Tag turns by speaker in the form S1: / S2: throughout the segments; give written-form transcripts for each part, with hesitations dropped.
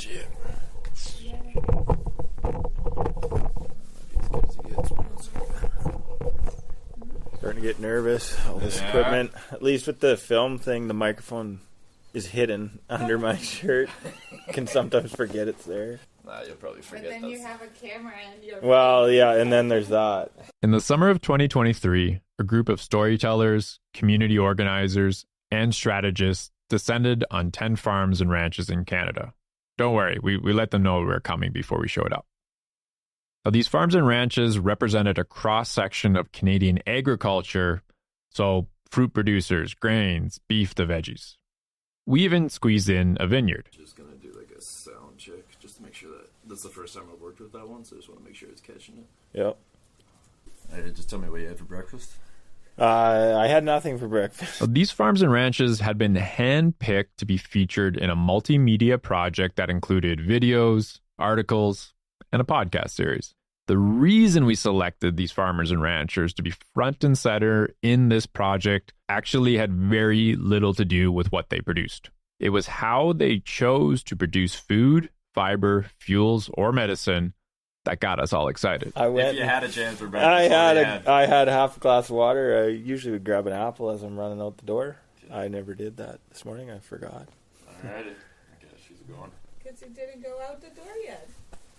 S1: shit. Starting to get nervous. All this equipment. At least with the film thing, the microphone is hidden under my shirt. Can sometimes forget it's there.
S2: Nah, you'll probably forget.
S3: But then you have a camera and you're...
S1: Well, yeah, and then there's that.
S4: In the summer of 2023, a group of storytellers, community organizers, and strategists descended on 10 farms and ranches in Canada. Don't worry, we let them know we were coming before we showed up. Now, these farms and ranches represented a cross-section of Canadian agriculture, so fruit producers, grains, beef to veggies. We even squeezed in a vineyard.
S2: Just gonna do like a sound check just to make sure that that's the first time I've worked with that one, so I just want to make sure it's catching it.
S1: Yep.
S2: Hey, just tell me what you had for breakfast.
S1: I had nothing for breakfast.
S4: These farms and ranches had been hand-picked to be featured in a multimedia project that included videos, articles, and a podcast series. The reason we selected these farmers and ranchers to be front and center in this project actually had very little to do with what they produced. It was how they chose to produce food, fiber, fuels, or medicine that got us all excited.
S2: If you had a chance for breakfast,
S1: I had half a glass of water. I usually would grab an apple as I'm running out the door. I never did that this morning. I forgot.
S2: Alrighty. I guess she's going.
S3: Because you didn't go out the door yet.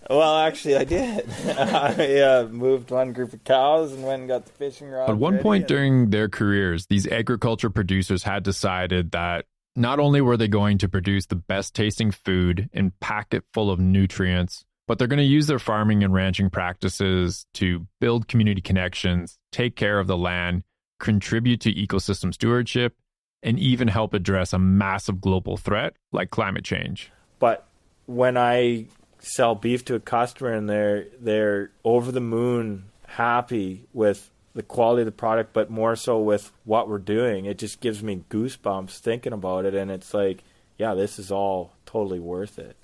S1: Well, actually, I did. I moved one group of cows and went and got the fishing rod.
S4: At one point during their careers, these agriculture producers had decided that not only were they going to produce the best tasting food and pack it full of nutrients, but they're going to use their farming and ranching practices to build community connections, take care of the land, contribute to ecosystem stewardship, and even help address a massive global threat like climate change.
S1: But when I sell beef to a customer and they're over the moon happy with the quality of the product, but more so with what we're doing, it just gives me goosebumps thinking about it. And it's like, yeah, this is all totally worth it.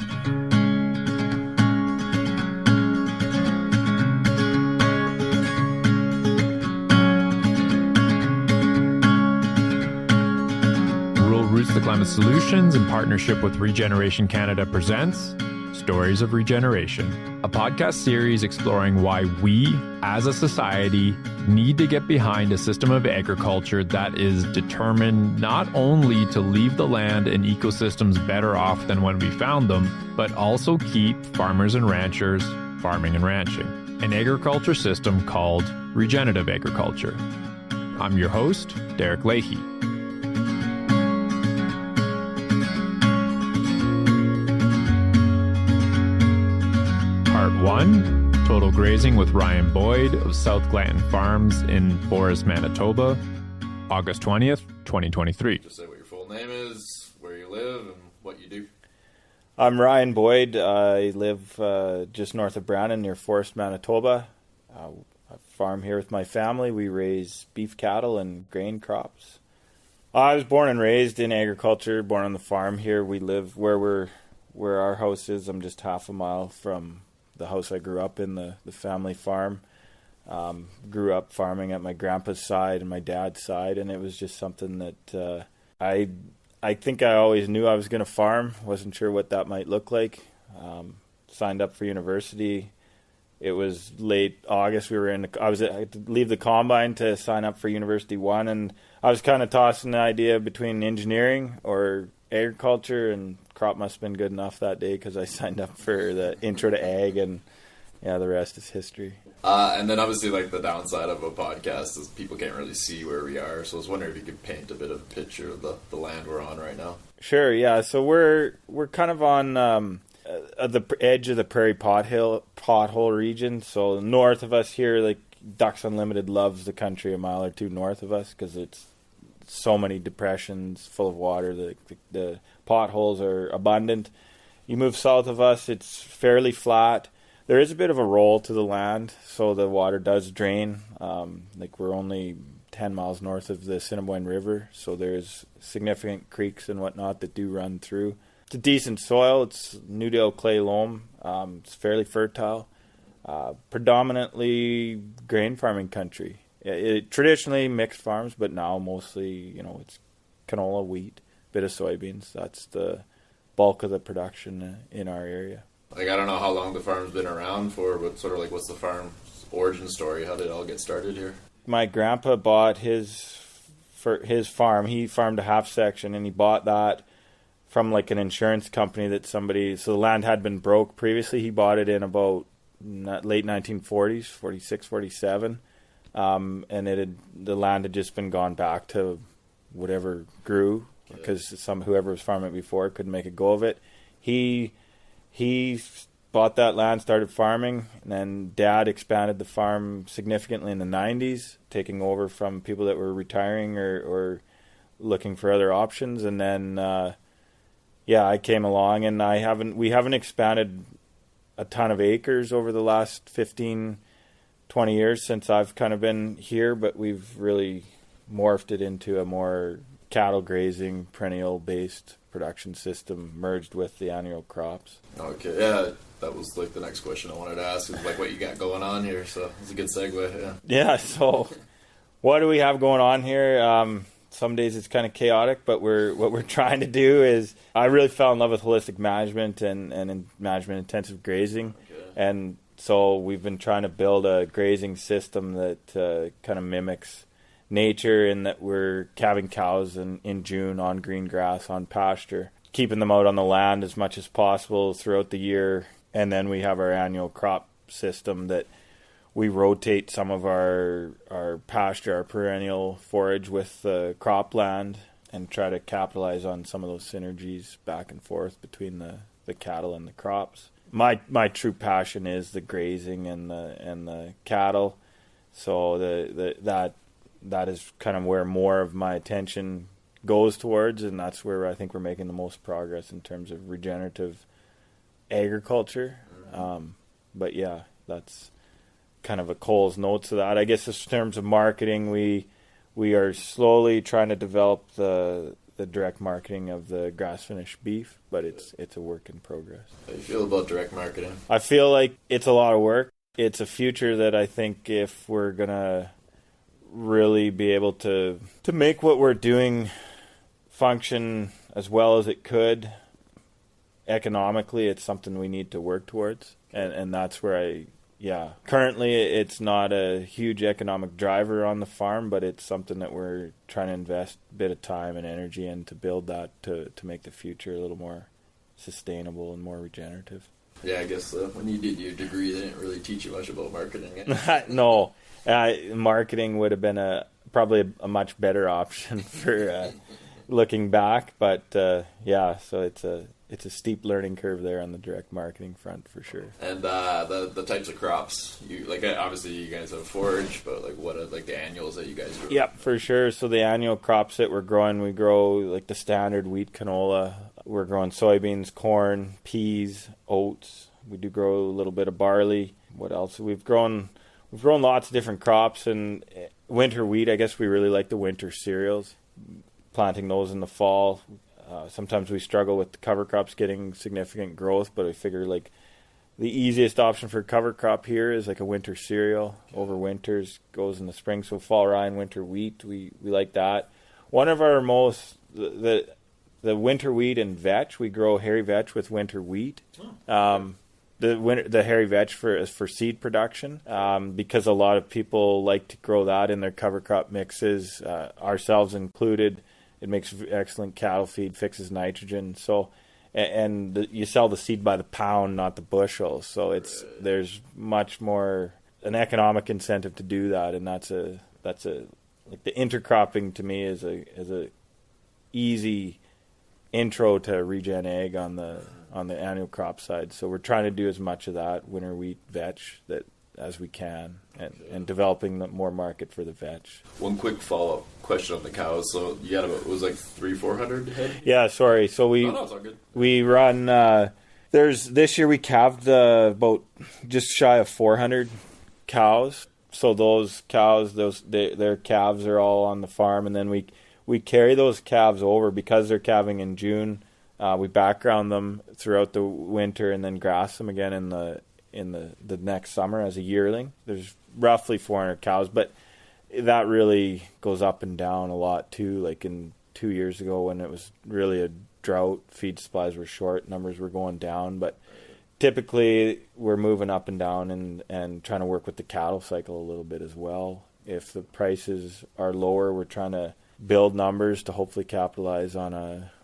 S4: Rural Roots to Climate Solutions, in partnership with Regeneration Canada, presents Stories of Regeneration, a podcast series exploring why we, as a society, need to get behind a system of agriculture that is determined not only to leave the land and ecosystems better off than when we found them, but also keep farmers and ranchers farming and ranching. An agriculture system called regenerative agriculture. I'm your host, Derek Leahy. Part 1, Total Grazing with Ryan Boyd of South Glanton Farms in Forest, Manitoba, August 20th, 2023.
S2: Just say what your full name is, where you live, and what you do.
S1: I'm Ryan Boyd. I live just north of Brandon near Forest, Manitoba. I farm here with my family. We raise beef cattle and grain crops. I was born and raised in agriculture, born on the farm here. We live where our house is. I'm just half a mile from the house I grew up in, the family farm. Grew up farming at my grandpa's side and my dad's side, and it was just something that I think I always knew I was going to farm. Wasn't sure what that might look like. Signed up for university. It was late August. I had to leave the combine to sign up for University 1, and I was kind of tossing the idea between engineering or agriculture, and crop must have been good enough that day because I signed up for the intro to ag, and yeah, the rest is history.
S2: And then obviously, like, the downside of a podcast is people can't really see where we are, so I was wondering if you could paint a bit of a picture of the land we're on right now.
S1: Sure, yeah. So we're kind of on the edge of the prairie pothole region. So north of us here, like, Ducks Unlimited loves the country a mile or two north of us because it's so many depressions full of water. The potholes are abundant. You move south of us, it's fairly flat. There is a bit of a roll to the land, so the water does drain. Like, we're only 10 miles north of the Assiniboine River, so there's significant creeks and whatnot that do run through. It's a decent soil. It's Newdale clay loam. It's fairly fertile. Predominantly grain farming country. It traditionally mixed farms, but now mostly, it's canola, wheat, bit of soybeans. That's the bulk of the production in our area.
S2: Like, I don't know how long the farm's been around for, but sort of like, what's the farm's origin story? How did it all get started here?
S1: My grandpa bought his farm. He farmed a half section, and he bought that from like an insurance company that somebody, so the land had been broke previously. He bought it in about late 1940s, 46, 47. And the land had just been gone back to whatever grew, because whoever was farming it before couldn't make a go of it. He bought that land, started farming, and then Dad expanded the farm significantly in the 90s, taking over from people that were retiring or looking for other options. And then I came along, and we haven't expanded a ton of acres over the last 15, 20 years since I've kind of been here, but we've really morphed it into a more cattle grazing, perennial based production system merged with the annual crops.
S2: Okay, yeah, that was like the next question I wanted to ask, is like what you got going on here, so it's a good segue.
S1: Yeah, so what do we have going on here? Some days it's kind of chaotic, but what we're trying to do is, I really fell in love with holistic management and management intensive grazing.
S2: Okay.
S1: And so we've been trying to build a grazing system that kind of mimics nature, in that we're calving cows in June on green grass, on pasture, keeping them out on the land as much as possible throughout the year. And then we have our annual crop system that we rotate some of our pasture, our perennial forage with the cropland, and try to capitalize on some of those synergies back and forth between the cattle and the crops. My true passion is the grazing and the cattle, so that is kind of where more of my attention goes towards, and that's where I think we're making the most progress in terms of regenerative agriculture. But yeah, that's kind of a Cole's notes to that. I guess in terms of marketing, we are slowly trying to develop the direct marketing of the grass finished beef, but it's a work in progress.
S2: How do you feel about direct marketing?
S1: I feel like it's a lot of work. It's a future that I think, if we're gonna really be able to make what we're doing function as well as it could economically, it's something we need to work towards. And that's where currently it's not a huge economic driver on the farm, but it's something that we're trying to invest a bit of time and energy in to build that, to make the future a little more sustainable and more regenerative.
S2: Yeah, I guess when you did your degree, they didn't really teach you much about marketing.
S1: No, marketing would have been probably a much better option for looking back, but so it's a steep learning curve there on the direct marketing front, for sure.
S2: And the types of crops, obviously you guys have forage, but like what are like the annuals that you guys grow?
S1: Yep, for sure. So the annual crops that we're growing, we grow like the standard wheat, canola. We're growing soybeans, corn, peas, oats. We do grow a little bit of barley. What else? We've grown lots of different crops, and winter wheat, I guess we really like the winter cereals, planting those in the fall. Sometimes we struggle with the cover crops getting significant growth, but I figure like the easiest option for cover crop here is like a winter cereal. Over winters, goes in the spring. So fall rye and winter wheat, we like that. One of our the winter wheat and vetch, we grow hairy vetch with winter wheat. The hairy vetch for seed production, because a lot of people like to grow that in their cover crop mixes, ourselves included. It makes excellent cattle feed, fixes nitrogen. So, you sell the seed by the pound, not the bushel. So there's much more an economic incentive to do that, and that's like the intercropping to me is a easy intro to regen ag on the annual crop side. So we're trying to do as much of that winter wheat vetch as we can, and developing more market for the vetch.
S2: One quick follow-up question on the cows. So you got it was like 300-400 head?
S1: Yeah, sorry. So
S2: it's all good.
S1: We run. This year we calved about just shy of 400 cows. So those cows, their calves are all on the farm, and then we carry those calves over because they're calving in June. We background them throughout the winter and then grass them again in the next summer as a yearling. There's roughly 400 cows, but that really goes up and down a lot too. Like in 2 years ago when it was really a drought, feed supplies were short, numbers were going down, but typically we're moving up and down and trying to work with the cattle cycle a little bit as well. If the prices are lower, we're trying to build numbers to hopefully capitalize on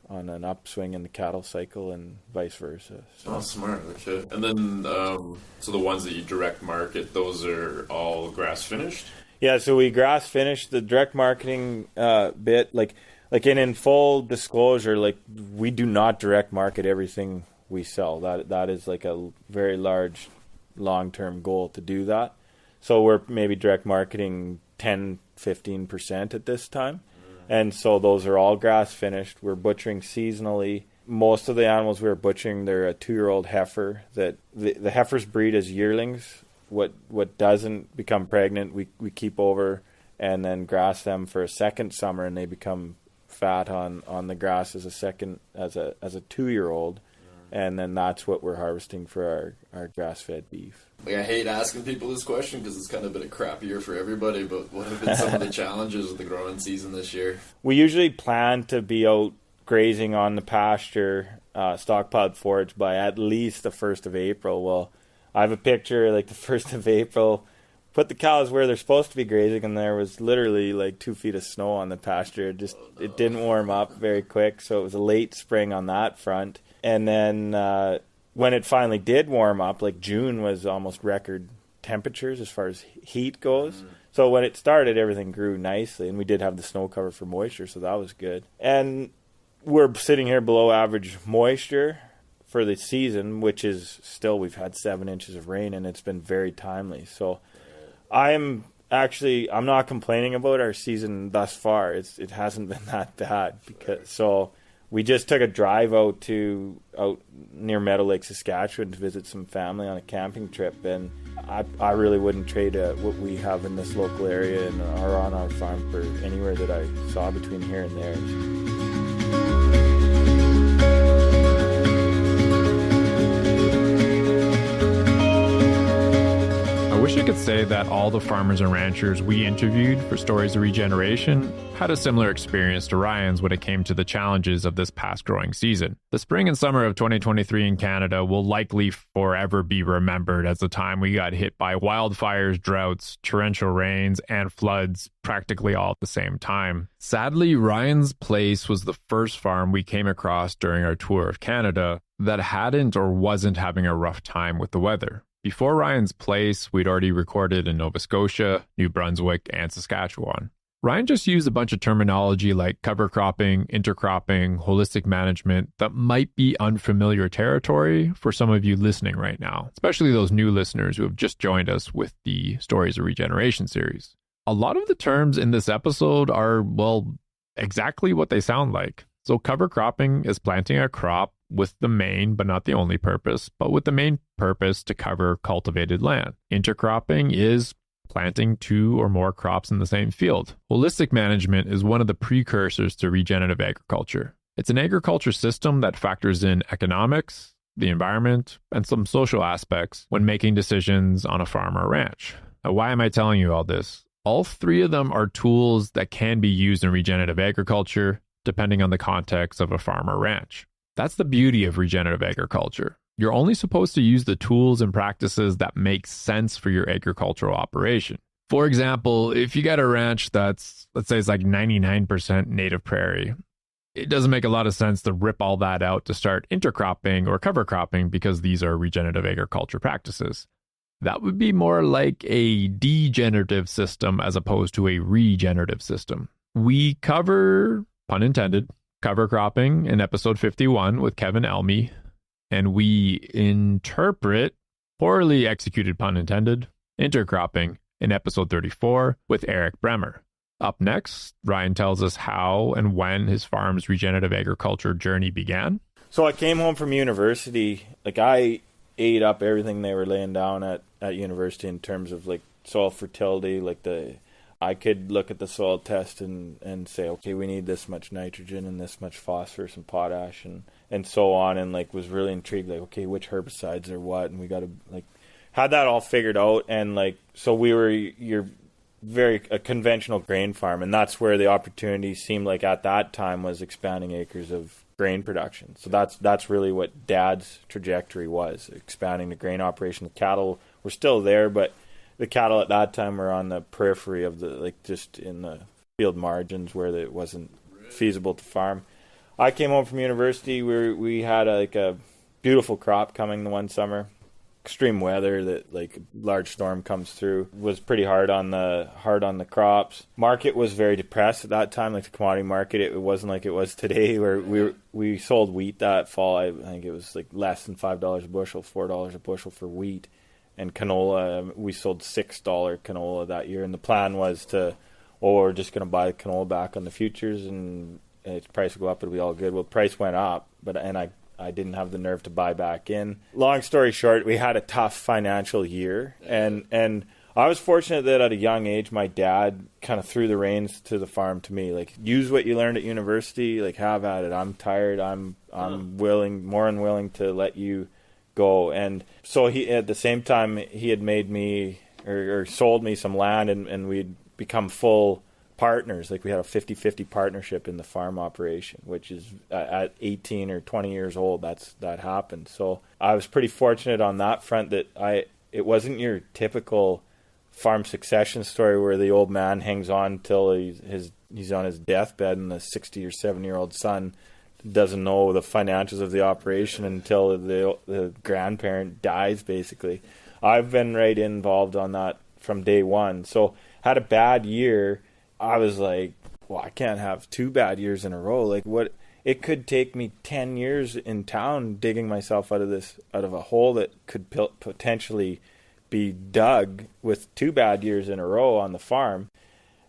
S1: an upswing in the cattle cycle and vice versa.
S2: So. Oh, smart. Okay. And then, so the ones that you direct market, those are all grass finished?
S1: Yeah, so we grass finish the direct marketing bit. Like in full disclosure, like we do not direct market everything we sell. That is like a very large long-term goal to do that. So we're maybe direct marketing 10-15% at this time. And so those are all grass finished. We're butchering seasonally. Most of the animals we're butchering, they're a 2-year-old heifer that the heifers breed as yearlings. What doesn't become pregnant, we keep over and then grass them for a second summer, and they become fat on the grass as a 2-year-old. And then that's what we're harvesting for our grass-fed beef.
S2: Like, I hate asking people this question because it's kind of been a crap year for everybody, but what have been some of the challenges of the growing season this year?
S1: We usually plan to be out grazing on the pasture, stockpiled forage by at least the 1st of April. Well, I have a picture, like the 1st of April, put the cows where they're supposed to be grazing, and there was literally like 2 feet of snow on the pasture. It didn't warm up very quick, so it was a late spring on that front. And then when it finally did warm up, like June was almost record temperatures as far as heat goes. So when it started, everything grew nicely, and we did have the snow cover for moisture, so that was good. And we're sitting here below average moisture for the season, which is still, we've had 7 inches of rain, and it's been very timely. So I'm not complaining about our season thus far. It hasn't been that bad so we just took a drive out near Meadow Lake, Saskatchewan to visit some family on a camping trip, and I really wouldn't trade what we have in this local area and are on our farm for anywhere that I saw between here and there.
S4: I wish I could say that all the farmers and ranchers we interviewed for Stories of Regeneration had a similar experience to Ryan's when it came to the challenges of this past growing season. The spring and summer of 2023 in Canada will likely forever be remembered as the time we got hit by wildfires, droughts, torrential rains, and floods practically all at the same time. Sadly, Ryan's place was the first farm we came across during our tour of Canada that hadn't or wasn't having a rough time with the weather. Before Ryan's place, we'd already recorded in Nova Scotia, New Brunswick, and Saskatchewan. Ryan just used a bunch of terminology like cover cropping, intercropping, holistic management that might be unfamiliar territory for some of you listening right now, especially those new listeners who have just joined us with the Stories of Regeneration series. A lot of the terms in this episode are, well, exactly what they sound like. So cover cropping is planting a crop with the main, but not the only purpose, but with the main purpose to cover cultivated land. Intercropping is planting 2 or more crops in the same field. Holistic management is one of the precursors to regenerative agriculture. It's an agriculture system that factors in economics, the environment, and some social aspects when making decisions on a farm or ranch. Now, why am I telling you all this? All 3 of them are tools that can be used in regenerative agriculture, depending on the context of a farm or ranch. That's the beauty of regenerative agriculture. You're only supposed to use the tools and practices that make sense for your agricultural operation. For example, if you got a ranch that's, let's say it's like 99% native prairie, it doesn't make a lot of sense to rip all that out to start intercropping or cover cropping because these are regenerative agriculture practices. That would be more like a degenerative system as opposed to a regenerative system. We cover, pun intended, cover cropping in episode 51 with Kevin Elmy, and we interpret, poorly executed pun intended, intercropping in episode 34 with Eric Bremer. Up next, Ryan tells us how and when his farm's regenerative agriculture journey began.
S1: So I came home from university, like I ate up everything they were laying down at university in terms of like soil fertility, I could look at the soil test and say, okay, we need this much nitrogen and this much phosphorus and potash and so on, and like was really intrigued, like, okay, which herbicides are what, and we got to like had that all figured out, and like so we were a conventional grain farm, and that's where the opportunity seemed like at that time was expanding acres of grain production. So that's really what Dad's trajectory was, expanding the grain operation. The cattle were still there, but the cattle at that time were on the periphery of the, like, just in the field margins where it wasn't feasible to farm. I came home from university. We had a beautiful crop coming the one summer. Extreme weather, that like large storm comes through, was pretty hard on the crops. Market was very depressed at that time, like the commodity market. It wasn't like it was today, where we sold wheat that fall. I think it was like less than $5 a bushel, $4 a bushel for wheat. And canola, we sold $6 canola that year. And the plan was we're just going to buy the canola back on the futures, and its price will go up. It'll be all good. Well, price went up, and I didn't have the nerve to buy back in. Long story short, we had a tough financial year, and I was fortunate that at a young age, my dad kind of threw the reins to the farm to me. Like, use what you learned at university, like, have at it. I'm tired. I'm willing, more than willing to let you go. And so he, at the same time, he had made me or sold me some land, and we'd become full partners. Like, we had a 50-50 partnership in the farm operation, which is at 18 or 20 years old, that happened. So I was pretty fortunate on that front that it wasn't your typical farm succession story where the old man hangs on till he's on his deathbed, and the 60 or 70-year-old son doesn't know the financials of the operation until the grandparent dies, basically. I've been right involved on that from day one. So had a bad year. I was like, well, I can't have 2 bad years in a row. Like, what? It could take me 10 years in town digging myself out of a hole that could potentially be dug with 2 bad years in a row on the farm.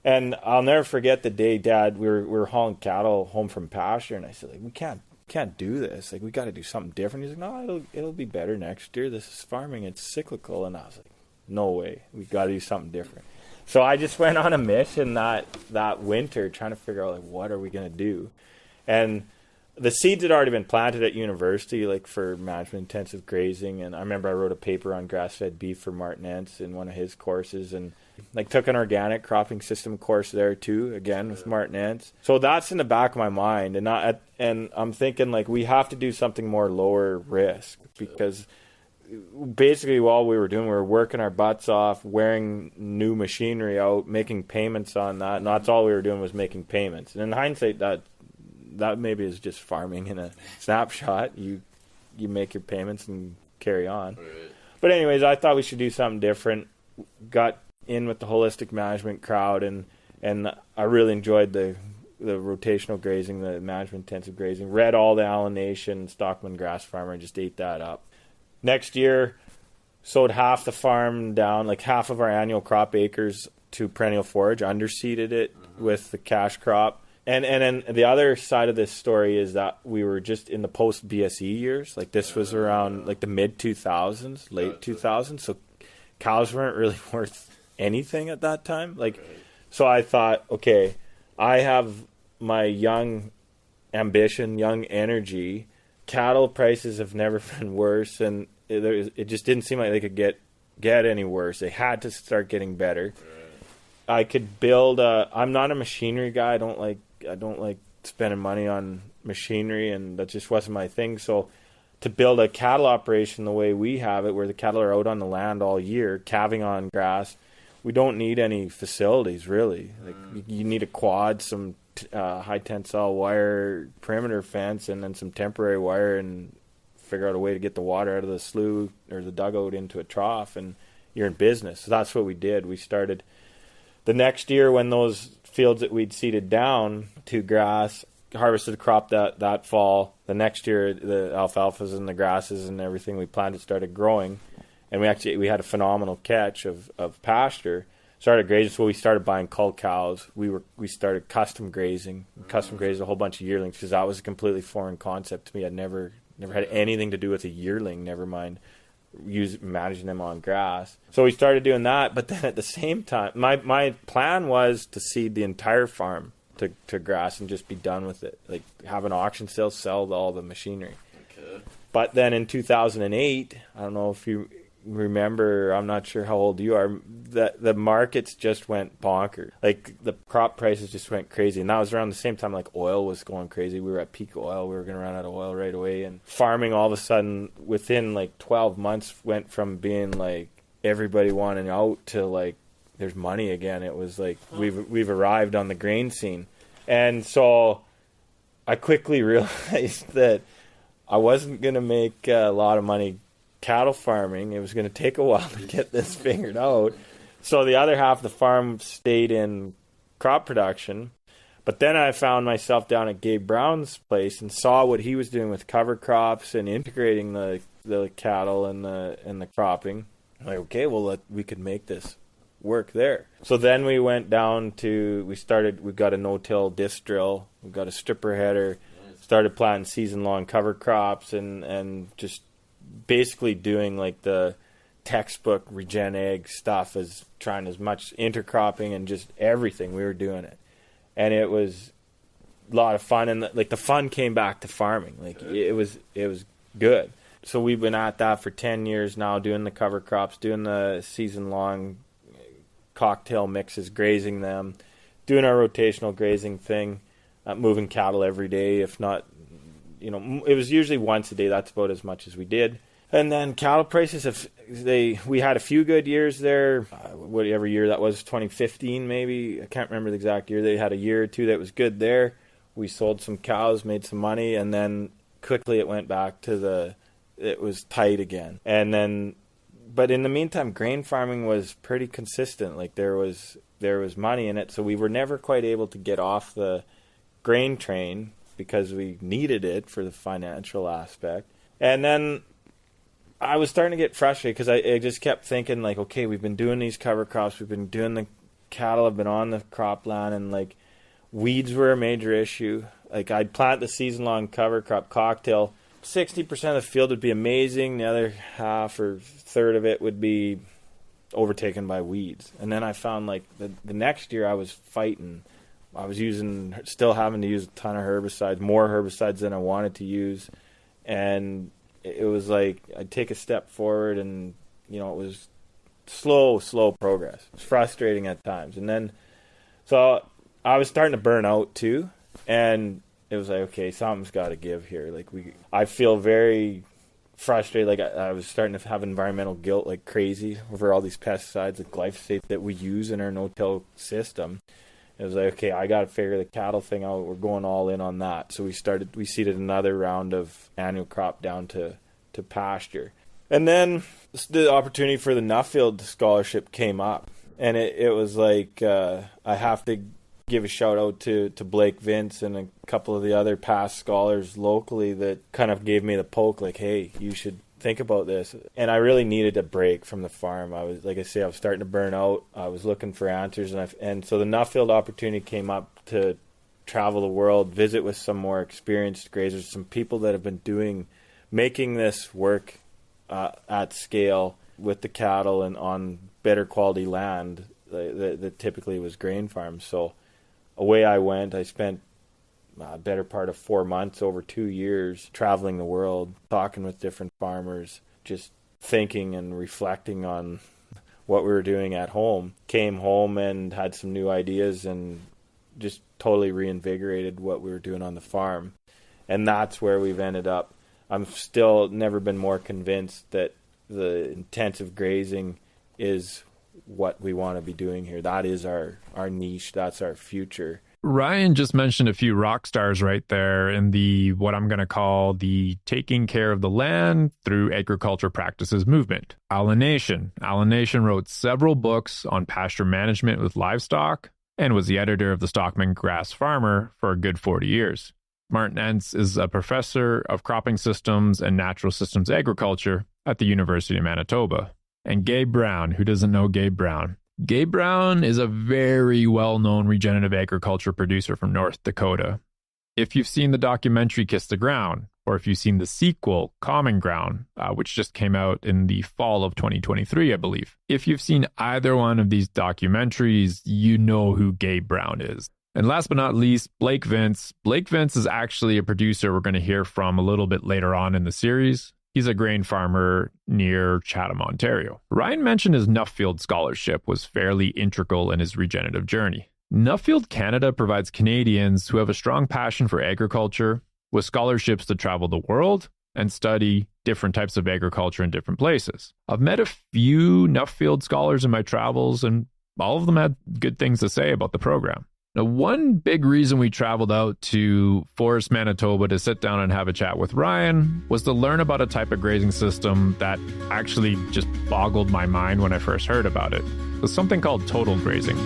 S1: And I'll never forget the day, Dad, we were hauling cattle home from pasture, and I said, like, we can't do this. Like, we got to do something different. He's like, no, it'll be better next year. This is farming. It's cyclical. And I was like, no way. We got to do something different. So I just went on a mission that winter trying to figure out, like, what are we going to do? And the seeds had already been planted at university, like, for management-intensive grazing. And I remember I wrote a paper on grass-fed beef for Martin Entz in one of his courses, and, like, took an organic cropping system course there, too, again, with Martin Entz. So that's in the back of my mind. And I'm thinking, like, we have to do something more lower risk, because basically all we were doing, we were working our butts off, wearing new machinery out, making payments on that, and that's all we were doing was making payments. And in hindsight, that maybe is just farming in a snapshot. You make your payments and carry on. Right. But anyways, I thought we should do something different. Got in with the holistic management crowd, and I really enjoyed the rotational grazing, the management intensive grazing. Read all the Allen Nation, Stockman Grass Farmer, just ate that up. Next year, sowed half the farm down, like half of our annual crop acres, to perennial forage, underseeded it with the cash crop. And then the other side of this story is that we were just in the post-BSE years. Like, this was around, like, the mid-2000s, late 2000s. So cows weren't really worth anything at that time. Like, so I thought, okay, I have my young ambition, young energy. Cattle prices have never been worse, and it just didn't seem like they could get any worse. They had to start getting better. Right. I could build I'm not a machinery guy. I don't like spending money on machinery, and that just wasn't my thing. So to build a cattle operation the way we have it, where the cattle are out on the land all year, calving on grass, we don't need any facilities, really. Like, you need a quad, some high tensile wire perimeter fence, and then some temporary wire, and figure out a way to get the water out of the slough or the dugout into a trough, and you're in business. So that's what we did. We started the next year, when those fields that we'd seeded down to grass, harvested the crop that fall. The next year, the alfalfas and the grasses and everything we planted started growing, and we had a phenomenal catch of pasture. Started grazing, so we started buying cull cows. We started custom grazing a whole bunch of yearlings, because that was a completely foreign concept to me. I'd never had anything to do with a yearling, never mind managing them on grass. So we started doing that, but then at the same time, my plan was to seed the entire farm to grass and just be done with it. Like, have an auction sale, sell all the machinery. Okay. But then in 2008, I don't know if you remember, I'm not sure how old you are, that the markets just went bonkers. Like the crop prices just went crazy. And that was around the same time like oil was going crazy. We were at peak oil. We were going to run out of oil right away. And farming all of a sudden within like 12 months went from being like everybody wanting out to like there's money again. It was like we've arrived on the grain scene. And so I quickly realized that I wasn't going to make a lot of money cattle farming. It was going to take a while to get this figured out. So the other half of the farm stayed in crop production. But then I found myself down at Gabe Brown's place and saw what he was doing with cover crops and integrating the cattle and the cropping. I'm like, okay, well, we could make this work there. So then we went down to, we got a no-till disc drill, we got a stripper header, started planting season-long cover crops and just basically doing like the textbook regen ag stuff, as trying as much intercropping and just everything. We were doing it. And it was a lot of fun, and like the fun came back to farming. Like it was good. So we've been at that for 10 years now, doing the cover crops, doing the season-long cocktail mixes, grazing them, doing our rotational grazing thing, moving cattle every day. If not, it was usually once a day. That's about as much as we did. And then cattle prices, we had a few good years there. Whatever year that was, 2015 maybe. I can't remember the exact year. They had a year or two that was good there. We sold some cows, made some money, and then quickly it went back to it was tight again. And then, but in the meantime, grain farming was pretty consistent. Like there was money in it, so we were never quite able to get off the grain train because we needed it for the financial aspect. And then I was starting to get frustrated because I just kept thinking like, okay, we've been doing these cover crops, we've been doing the cattle, have been on the cropland, and like weeds were a major issue. Like I'd plant the season-long cover crop cocktail, 60% of the field would be amazing, the other half or third of it would be overtaken by weeds. And then I found like the next year I was fighting. I was still having to use a ton of herbicides, more herbicides than I wanted to use. And it was like I'd take a step forward and, it was slow progress. It was frustrating at times. And then, so I was starting to burn out too. And it was like, okay, something's got to give here. Like I feel very frustrated. Like I was starting to have environmental guilt like crazy over all these pesticides, like glyphosate that we use in our no-till system. It was like, okay, I got to figure the cattle thing out. We're going all in on that. So we seeded another round of annual crop down to pasture. And then the opportunity for the Nuffield scholarship came up. And it was like, I have to give a shout out to Blake Vince and a couple of the other past scholars locally that kind of gave me the poke, like, hey, you should think about this. And I really needed a break from the farm. I was starting to burn out. I was looking for answers, and so the Nuffield opportunity came up to travel the world, visit with some more experienced grazers, some people that have been making this work at scale with the cattle and on better quality land that typically was grain farms. So away I went. I spent a better part of 4 months, over 2 years, traveling the world, talking with different farmers, just thinking and reflecting on what we were doing at home. Came home and had some new ideas and just totally reinvigorated what we were doing on the farm. And that's where we've ended up. I'm still never been more convinced that the intensive grazing is what we want to be doing here. That is our niche. That's our future.
S4: Ryan just mentioned a few rock stars right there in what I'm going to call the taking care of the land through agriculture practices movement. Alan Nation. Alan Nation wrote several books on pasture management with livestock and was the editor of the Stockman Grass Farmer for a good 40 years. Martin Entz is a professor of cropping systems and natural systems agriculture at the University of Manitoba. And Gabe Brown, who doesn't know Gabe Brown? Gabe Brown is a very well-known regenerative agriculture producer from North Dakota. If you've seen the documentary Kiss the Ground, or if you've seen the sequel Common Ground, which just came out in the fall of 2023, I believe. If you've seen either one of these documentaries, you know who Gabe Brown is. And last but not least, Blake Vince. Blake Vince is actually a producer we're going to hear from a little bit later on in the series. He's a grain farmer near Chatham, Ontario. Ryan mentioned his Nuffield scholarship was fairly integral in his regenerative journey. Nuffield Canada provides Canadians who have a strong passion for agriculture with scholarships to travel the world and study different types of agriculture in different places. I've met a few Nuffield scholars in my travels, and all of them had good things to say about the program. Now, one big reason we traveled out to Forest, Manitoba to sit down and have a chat with Ryan was to learn about a type of grazing system that actually just boggled my mind when I first heard about it. It was something called total grazing.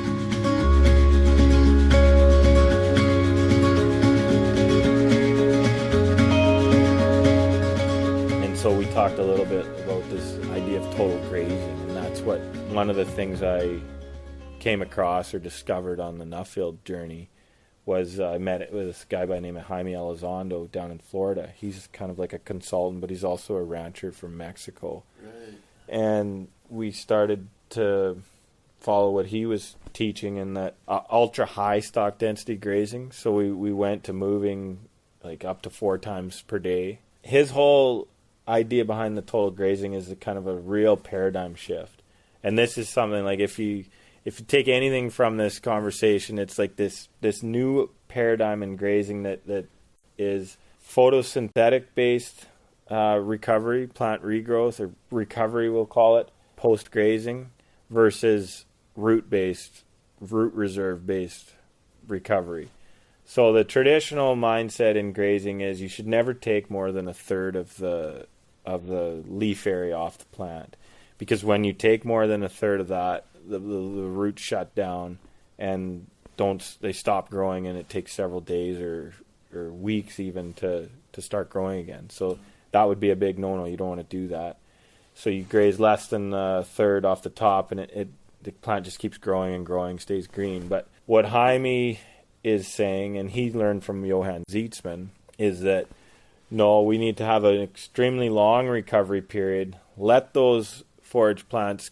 S1: So we talked a little bit about this idea of total grazing, and that's what one of the things I came across or discovered on the Nuffield journey was I met with this guy by the name of Jaime Elizondo down in Florida. He's kind of like a consultant, but he's also a rancher from Mexico. Right. And we started to follow what he was teaching in that ultra high stock density grazing. So we went to moving like up to 4 times per day. His whole idea behind the total grazing is a kind of a real paradigm shift. And this is something like if you take anything from this conversation, it's like this new paradigm in grazing that is photosynthetic based recovery, plant regrowth or recovery we'll call it, post grazing versus root reserve based recovery. So the traditional mindset in grazing is you should never take more than a third of the leaf area off the plant, because when you take more than a third of that, the roots shut down and they stop growing, and it takes several days or weeks even to start growing again. So that would be a big no-no. You don't want to do that. So you graze less than a third off the top, and the plant just keeps growing and growing, stays green. But what Jaime is saying, and he learned from Johann Zietzman, is that no, we need to have an extremely long recovery period. Let those forage plants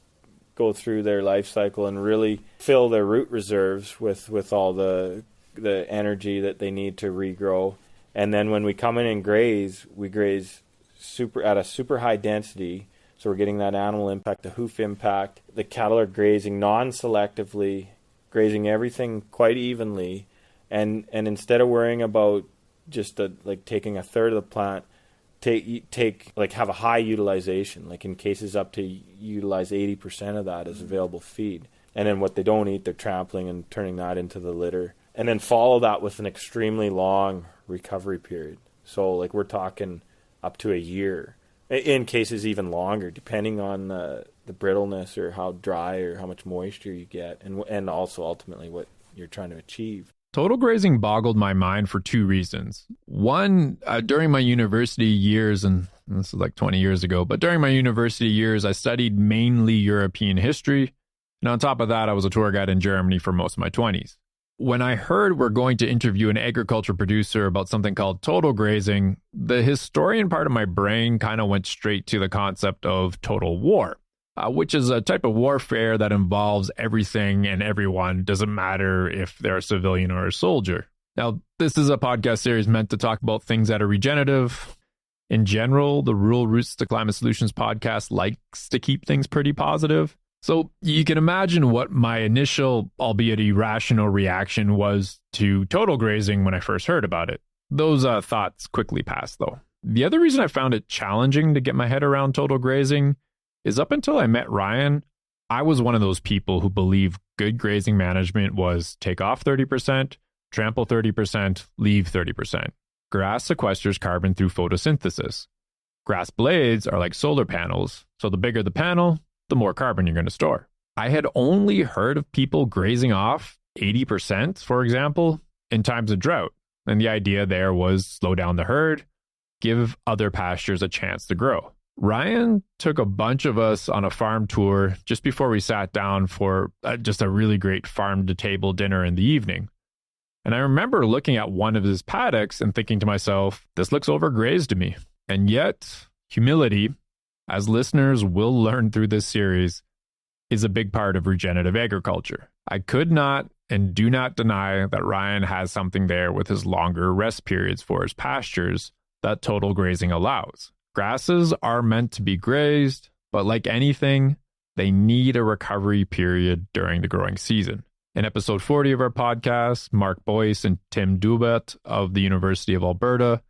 S1: go through their life cycle and really fill their root reserves with all the energy that they need to regrow. And then when we come in and graze, we graze at a super high density. So we're getting that animal impact, the hoof impact. The cattle are grazing non-selectively, grazing everything quite evenly. And instead of worrying about just taking a third of the plant, have a high utilization, like in cases up to utilize 80% of that as available feed. And then what they don't eat, they're trampling and turning that into the litter. And then follow that with an extremely long recovery period. So like we're talking up to a year, in cases even longer, depending on the brittleness or how dry or how much moisture you get, and also ultimately what you're trying to achieve.
S4: Total grazing boggled my mind for 2 reasons. One, during my university years, and this is like 20 years ago, but during my university years, I studied mainly European history. And on top of that, I was a tour guide in Germany for most of my 20s. When I heard we're going to interview an agriculture producer about something called total grazing, the historian part of my brain kind of went straight to the concept of total war. Which is a type of warfare that involves everything and everyone, doesn't matter if they're a civilian or a soldier. Now, this is a podcast series meant to talk about things that are regenerative. In general, the Rural Roots to Climate Solutions podcast likes to keep things pretty positive. So you can imagine what my initial, albeit irrational, reaction was to total grazing when I first heard about it. Those thoughts quickly passed, though. The other reason I found it challenging to get my head around total grazing is up until I met Ryan, I was one of those people who believed good grazing management was take off 30%, trample 30%, leave 30%. Grass sequesters carbon through photosynthesis. Grass blades are like solar panels, so the bigger the panel, the more carbon you're going to store. I had only heard of people grazing off 80%, for example, in times of drought. And the idea there was slow down the herd, give other pastures a chance to grow. Ryan took a bunch of us on a farm tour just before we sat down for just a really great farm-to-table dinner in the evening. And I remember looking at one of his paddocks and thinking to myself, this looks overgrazed to me. And yet, humility, as listeners will learn through this series, is a big part of regenerative agriculture. I could not and do not deny that Ryan has something there with his longer rest periods for his pastures that total grazing allows. Grasses are meant to be grazed, but like anything, they need a recovery period during the growing season. In episode 40 of our podcast, Mark Boyce and Tim Dubet of the University of Alberta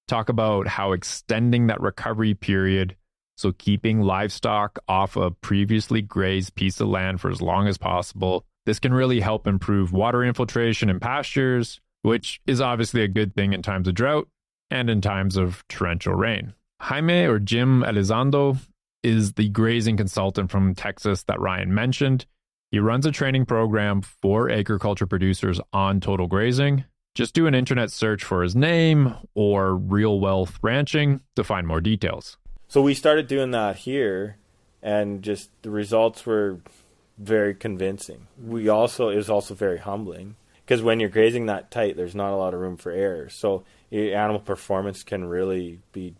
S4: talk about how extending that recovery period, so keeping livestock off a previously grazed piece of land for as long as possible, this can really help improve water infiltration in pastures, which is obviously a good thing in times of drought and in times of torrential rain. Jaime, or Jim Elizondo, is the grazing consultant from Texas that Ryan mentioned. He runs a training program for agriculture producers on total grazing. Just do an internet search for his name or Real Wealth Ranching to find more details.
S1: So we started doing that here, and just the results were very convincing. It was also very humbling, because when you're grazing that tight, there's not a lot of room for error. So your animal performance can really be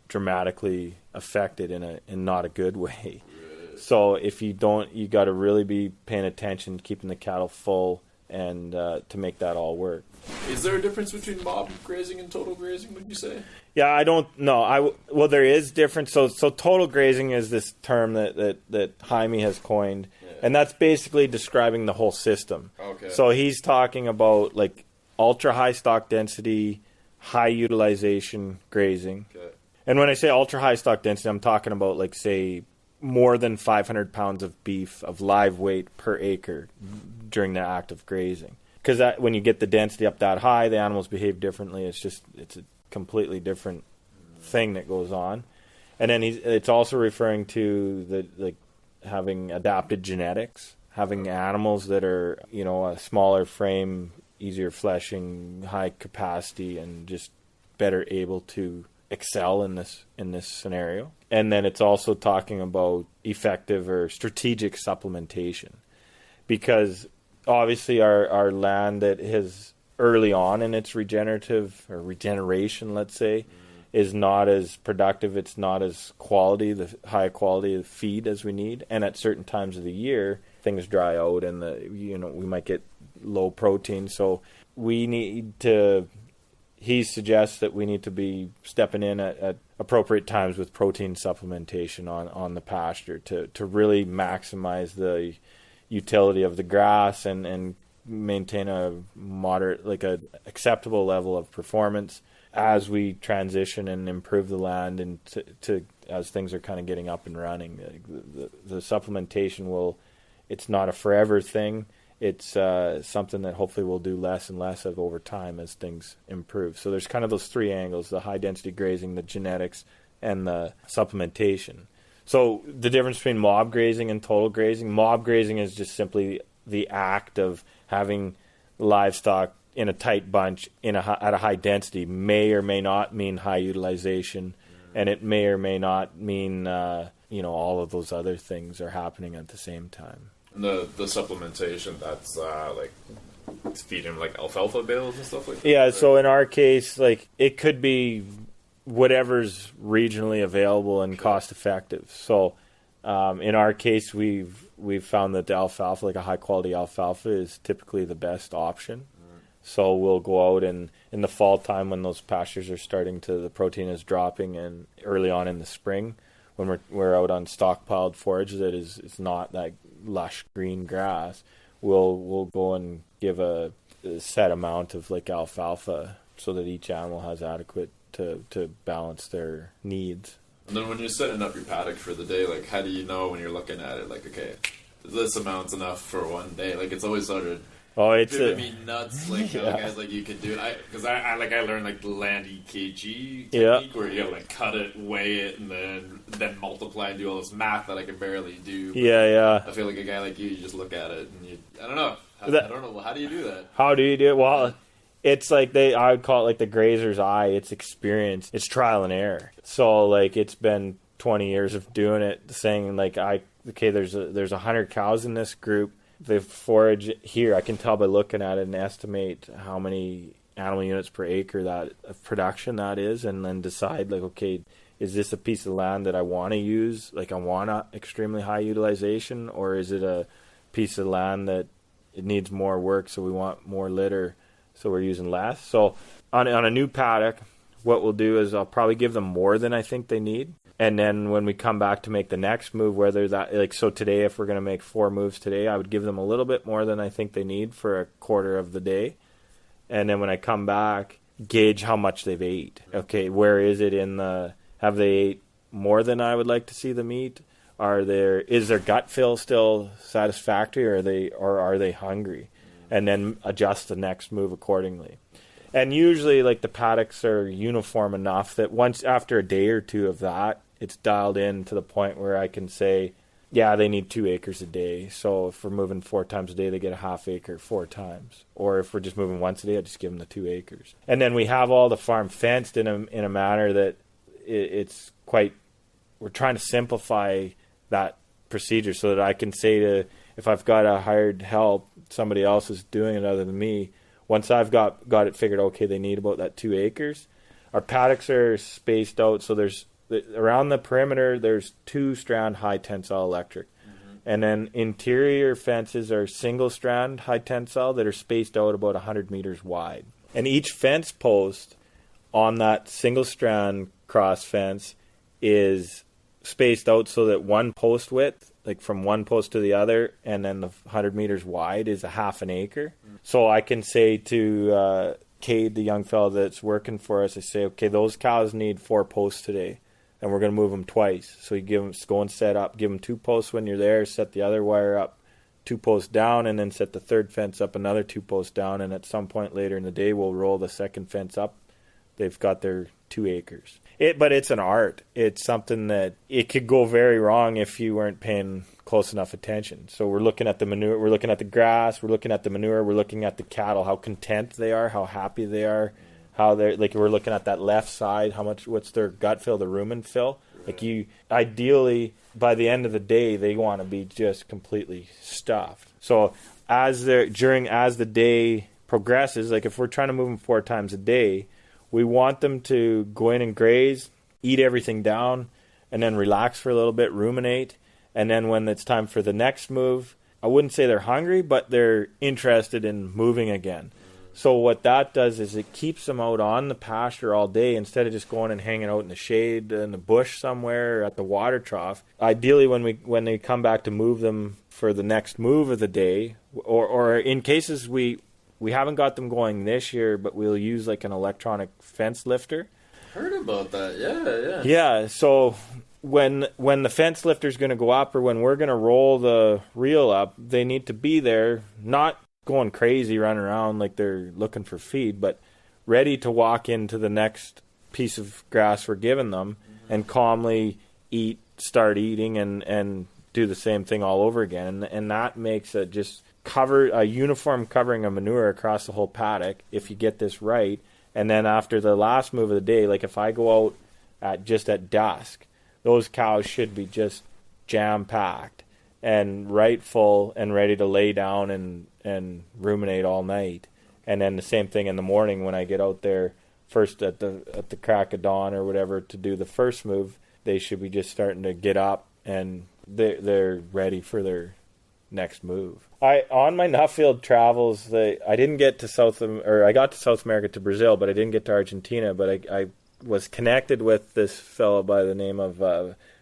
S1: dramatically affected in not a good way. So if you don't, you got to really be paying attention, keeping the cattle full, and to make that all work.
S2: Is there a difference between mob grazing and total grazing, would you say?
S1: Yeah, I don't know. Well, there is difference. So total grazing is this term that Jaime has coined, and that's basically describing the whole system.
S2: Okay.
S1: So he's talking about like ultra high stock density, high utilization grazing.
S2: Okay.
S1: And when I say ultra high stock density, I'm talking about like, say, more than 500 pounds of beef of live weight per acre during the act of grazing. Because when you get the density up that high, the animals behave differently. It's a completely different thing that goes on. And then it's also referring to having adapted genetics, having animals that are, a smaller frame, easier fleshing, high capacity, and just better able to excel in this scenario. And then it's also talking about effective or strategic supplementation, because obviously our land that has early on in its regenerative or regeneration, let's say, is not as productive. It's not as the high quality of feed as we need. And at certain times of the year, things dry out and we might get low protein. So he suggests that we need to be stepping in at appropriate times with protein supplementation on the pasture to really maximize the utility of the grass and maintain a moderate, like a acceptable level of performance as we transition and improve the land and to as things are kind of getting up and running. The supplementation it's not a forever thing. It's something that hopefully we'll do less and less of over time as things improve. So there's kind of those three angles: the high density grazing, the genetics, and the supplementation. So the difference between mob grazing and total grazing: mob grazing is just simply the act of having livestock in a tight bunch at a high density. May or may not mean high utilization, and it may or may not mean all of those other things are happening at the same time.
S2: And the supplementation, that's like feeding like alfalfa bales and stuff like that?
S1: Yeah, so in our case, like it could be whatever's regionally available and cost effective. So in our case, we've found that the alfalfa, like a high quality alfalfa, is typically the best option. So we'll go out in the fall time when those pastures are the protein is dropping, and early on in the spring when we're out on stockpiled forage that it's not that lush green grass, we'll go and give a set amount of like alfalfa so that each animal has adequate to balance their needs.
S2: And then when you're setting up your paddock for the day, like how do you know when you're looking at it, like, okay, this amount's enough for one day? Like it's always sort of driven me nuts, like how guys like you could do it. Because I learned like the land EKG technique where you gotta like cut it, weigh it, and then multiply and do all this math that I can barely do. But I feel like a guy like you just look at it and I don't know. I don't know. How do you do that?
S1: How do you do it? Well, it's like I would call it like the grazer's eye. It's experience. It's trial and error. So like it's been 20 years of doing it, saying like there's 100 cows in this group. The forage here, I can tell by looking at it and estimate how many animal units per acre that of production that is, and then decide like, okay, is this a piece of land that I want to use? Like I want a extremely high utilization, or is it a piece of land that it needs more work, so we want more litter, so we're using less? So on a new paddock, what we'll do is I'll probably give them more than I think they need. And then when we come back to make the next move, whether that, like, so today, if we're going to make 4 moves today, I would give them a little bit more than I think they need for a quarter of the day. And then when I come back, gauge how much they've ate. Okay, where is it in the, have they ate more than I would like to see them eat? Is their gut feel still satisfactory, or are they hungry? And then adjust the next move accordingly. And usually, like, the paddocks are uniform enough that once after a day or two of that, it's dialed in to the point where I can say, yeah, they need 2 acres a day. So if we're moving 4 times a day, they get a half acre 4 times. Or if we're just moving once a day, I just give them the 2 acres. And then we have all the farm fenced in a manner that it's quite, we're trying to simplify that procedure so that I can say to, if I've got a hired help, somebody else is doing it other than me, once I've got it figured, okay, they need about that 2 acres. Our paddocks are spaced out, so there's, around the perimeter, there's 2-strand high tensile electric. And then interior fences are single-strand high tensile that are spaced out about 100 meters wide. And each fence post on that single-strand cross fence is spaced out so that one post width, like from one post to the other, and then the 100 meters wide is a half an acre. So I can say to Cade, the young fellow that's working for us, I say, okay, those cows need 4 posts today, and we're going to move them twice. So you give them, go and set up, give them 2 posts when you're there, set the other wire up 2 posts down, and then set the third fence up another 2 posts down, and at some point later in the day, we'll roll the second fence up. They've got their 2 acres. But it's an art. It's something that it could go very wrong if you weren't paying close enough attention. So we're looking at the manure, we're looking at the grass, we're looking at the manure, we're looking at the cattle, how content they are, how happy they are, how they're, like, we're looking at that left side, what's their gut feel, the rumen feel. Like, you, ideally, by the end of the day, they want to be just completely stuffed. So as the day progresses, like if we're trying to move them 4 times a day, we want them to go in and graze, eat everything down, and then relax for a little bit, ruminate. And then when it's time for the next move, I wouldn't say they're hungry, but they're interested in moving again. So what that does is it keeps them out on the pasture all day instead of just going and hanging out in the shade in the bush somewhere or at the water trough. Ideally, when they come back to move them for the next move of the day, or in cases we haven't got them going this year, but we'll use like an electronic fence lifter.
S2: Heard about that, yeah.
S1: Yeah, so when the fence lifter's going to go up or when we're going to roll the reel up, they need to be there, not going crazy, running around like they're looking for feed, but ready to walk into the next piece of grass we're giving them and calmly start eating and do the same thing all over again. And that makes it just a uniform covering of manure across the whole paddock if you get this right. And then after the last move of the day, like if I go out at dusk, those cows should be just jam-packed and right full and ready to lay down and ruminate all night. And then the same thing in the morning when I get out there first at the crack of dawn or whatever to do the first move, they should be just starting to get up and they're ready for their next move. On my Nuffield travels, I didn't get to I got to South America, to Brazil, but I didn't get to Argentina. But I was connected with this fellow by the name of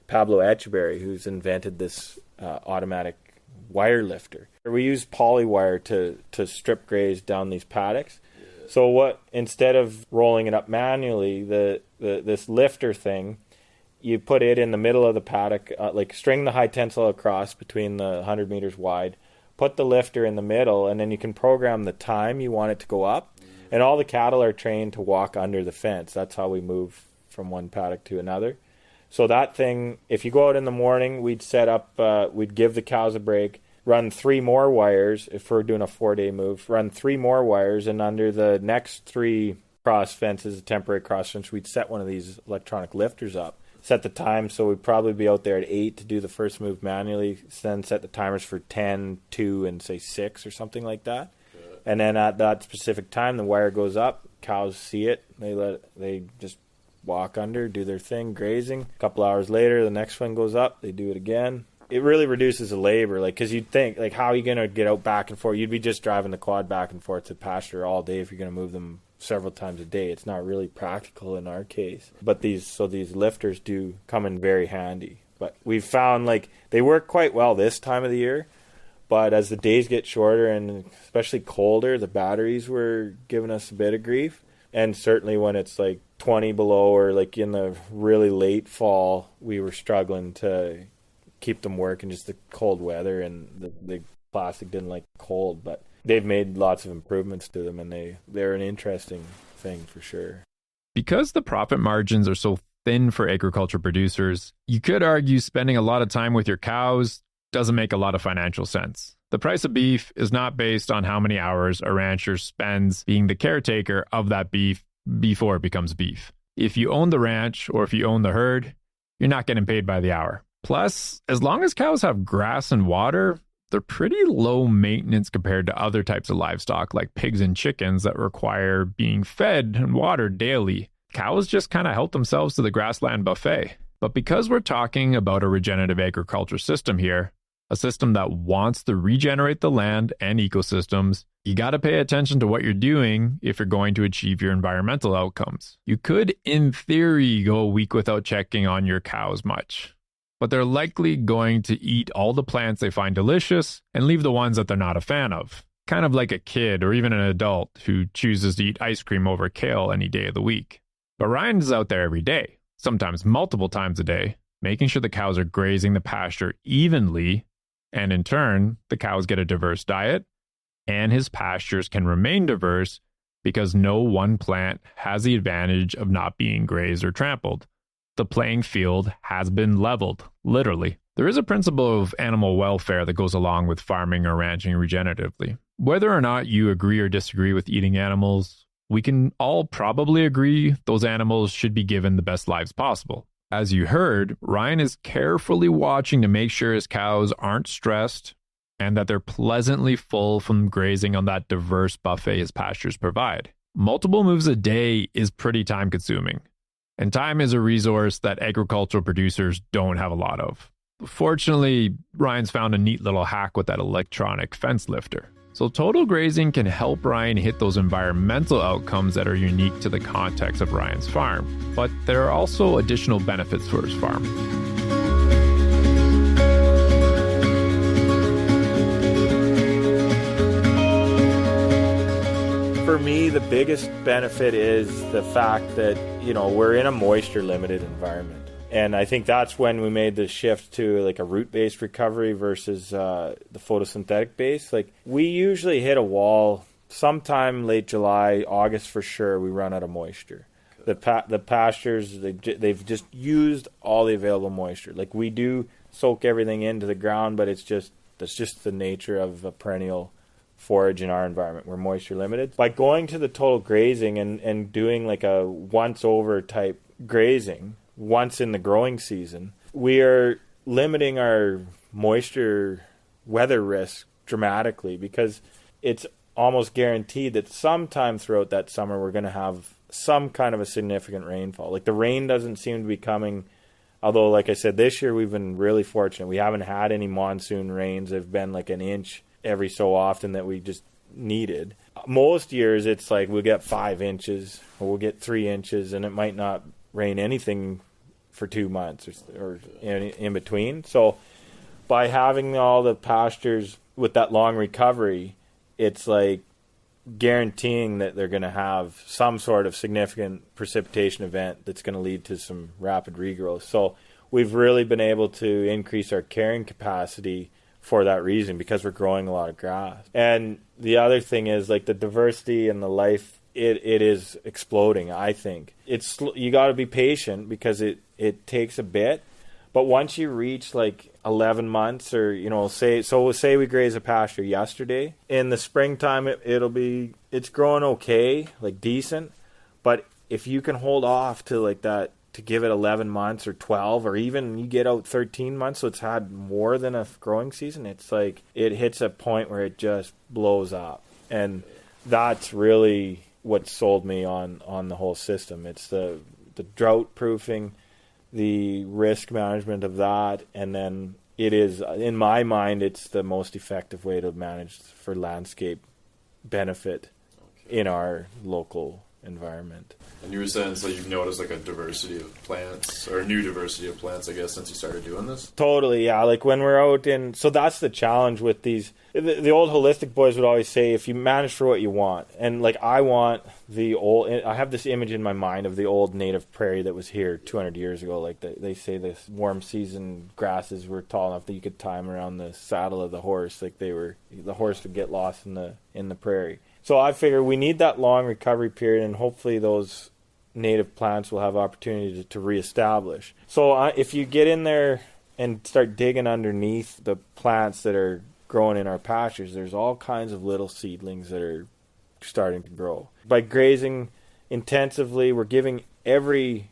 S1: Pablo Echeverry, who's invented this automatic wire lifter. We use poly wire to strip graze down these paddocks. So instead of rolling it up manually, this lifter thing, you put it in the middle of the paddock, like string the high tensile across between the 100 meters wide, put the lifter in the middle, and then you can program the time you want it to go up. And all the cattle are trained to walk under the fence. That's how we move from one paddock to another. So that thing, if you go out in the morning, we'd set up, we'd give the cows a break, run 3 more wires, if we're doing a 4-day move, run 3 more wires, and under the next 3 cross fences, a temporary cross fence, we'd set one of these electronic lifters up. Set the time, so we'd probably be out there at 8 to do the first move manually, then set the timers for 10, 2, and say 6 or something like that. Good. And then at that specific time, the wire goes up, cows see it, they just walk under, do their thing, grazing. A couple hours later, the next one goes up, they do it again. It really reduces the labor, like, because you'd think, like, how are you going to get out back and forth? You'd be just driving the quad back and forth to pasture all day if you're going to move them several times a day. It's not really practical in our case. But these lifters do come in very handy. But we've found like they work quite well this time of the year. But as the days get shorter and especially colder, the batteries were giving us a bit of grief. And certainly when it's like 20 below or like in the really late fall, we were struggling to keep them working, just the cold weather, and the plastic didn't like cold. But they've made lots of improvements to them, and they're an interesting thing for sure.
S4: Because the profit margins are so thin for agriculture producers, you could argue spending a lot of time with your cows doesn't make a lot of financial sense. The price of beef is not based on how many hours a rancher spends being the caretaker of that beef before it becomes beef. If you own the ranch or if you own the herd, you're not getting paid by the hour. Plus, as long as cows have grass and water, they're pretty low maintenance compared to other types of livestock like pigs and chickens that require being fed and watered daily. Cows just kind of help themselves to the grassland buffet. But because we're talking about a regenerative agriculture system here, a system that wants to regenerate the land and ecosystems, you got to pay attention to what you're doing if you're going to achieve your environmental outcomes. You could, in theory, go a week without checking on your cows much, but they're likely going to eat all the plants they find delicious and leave the ones that they're not a fan of. Kind of like a kid or even an adult who chooses to eat ice cream over kale any day of the week. But Ryan is out there every day, sometimes multiple times a day, making sure the cows are grazing the pasture evenly, and in turn, the cows get a diverse diet, and his pastures can remain diverse because no one plant has the advantage of not being grazed or trampled. The playing field has been leveled, literally. There is a principle of animal welfare that goes along with farming or ranching regeneratively. Whether or not you agree or disagree with eating animals, we can all probably agree those animals should be given the best lives possible. As you heard, Ryan is carefully watching to make sure his cows aren't stressed and that they're pleasantly full from grazing on that diverse buffet his pastures provide. Multiple moves a day is pretty time consuming, and time is a resource that agricultural producers don't have a lot of. Fortunately, Ryan's found a neat little hack with that electronic fence lifter. So total grazing can help Ryan hit those environmental outcomes that are unique to the context of Ryan's farm. But there are also additional benefits for his farm.
S1: For me, the biggest benefit is the fact that, we're in a moisture limited environment. And I think that's when we made the shift to like a root-based recovery versus the photosynthetic base. Like we usually hit a wall sometime late July, August for sure. We run out of moisture. The pastures they've just used all the available moisture. Like we do soak everything into the ground, but that's just the nature of a perennial forage in our environment. We're moisture limited. By going to the total grazing and doing like a once over type grazing once in the growing season, we are limiting our moisture weather risk dramatically because it's almost guaranteed that sometime throughout that summer we're going to have some kind of a significant rainfall. Like the rain doesn't seem to be coming, although like I said, this year we've been really fortunate. We haven't had any monsoon rains. They've been like an inch every so often that we just needed. Most years it's like we'll get 5 inches or we'll get 3 inches and it might not rain anything for 2 months or in between. So by having all the pastures with that long recovery, it's like guaranteeing that they're going to have some sort of significant precipitation event that's going to lead to some rapid regrowth. So we've really been able to increase our carrying capacity for that reason because we're growing a lot of grass. And the other thing is like the diversity and the life, it is exploding, I think. You got to be patient because it takes a bit. But once you reach like 11 months or, say we graze a pasture yesterday, in the springtime it's growing okay, like decent. But if you can hold off to like that, to give it 11 months or 12 or even you get out 13 months, so it's had more than a growing season, it's like it hits a point where it just blows up. And that's really what sold me on the whole system. It's the drought proofing, the risk management of that, and then it is, in my mind, it's the most effective way to manage for landscape benefit in our local environment.
S2: And you were saying, so you've noticed like a diversity of plants, or a new diversity of plants, I guess, since you started doing this?
S1: Totally, yeah. Like when we're out in, so that's the challenge with these, the old holistic boys would always say, if you manage for what you want, and like I want the old, I have this image in my mind of the old native prairie that was here 200 years ago. Like they say this warm season grasses were tall enough that you could tie them around the saddle of the horse. Like the horse would get lost in the prairie. So I figure we need that long recovery period, and hopefully those native plants will have opportunity to reestablish. So if you get in there and start digging underneath the plants that are growing in our pastures, there's all kinds of little seedlings that are starting to grow. By grazing intensively, we're giving every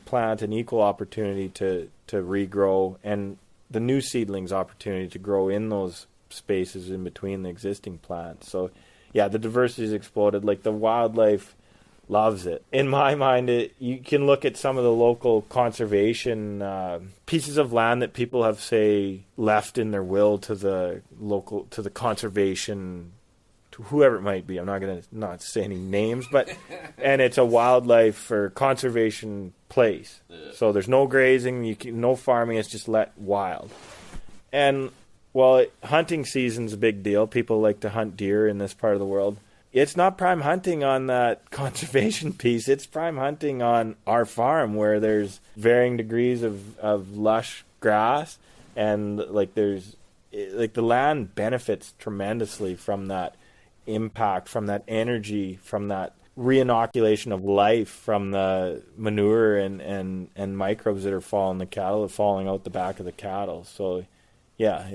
S1: plant an equal opportunity to regrow, and the new seedlings opportunity to grow in those spaces in between the existing plants. So yeah, the diversity has exploded. Like the wildlife loves it. In my mind, you can look at some of the local conservation pieces of land that people have, say, left in their will to the conservation, to whoever it might be. I'm not going to not say any names, but and it's a wildlife or conservation place. So there's no grazing, no farming. It's just let wild. And while hunting season's a big deal, people like to hunt deer in this part of the world. It's not prime hunting on that conservation piece. It's prime hunting on our farm, where there's varying degrees of lush grass, and the land benefits tremendously from that impact, from that energy, from that reinoculation of life, from the manure and microbes that are falling the cattle, falling out the back of the cattle. So yeah,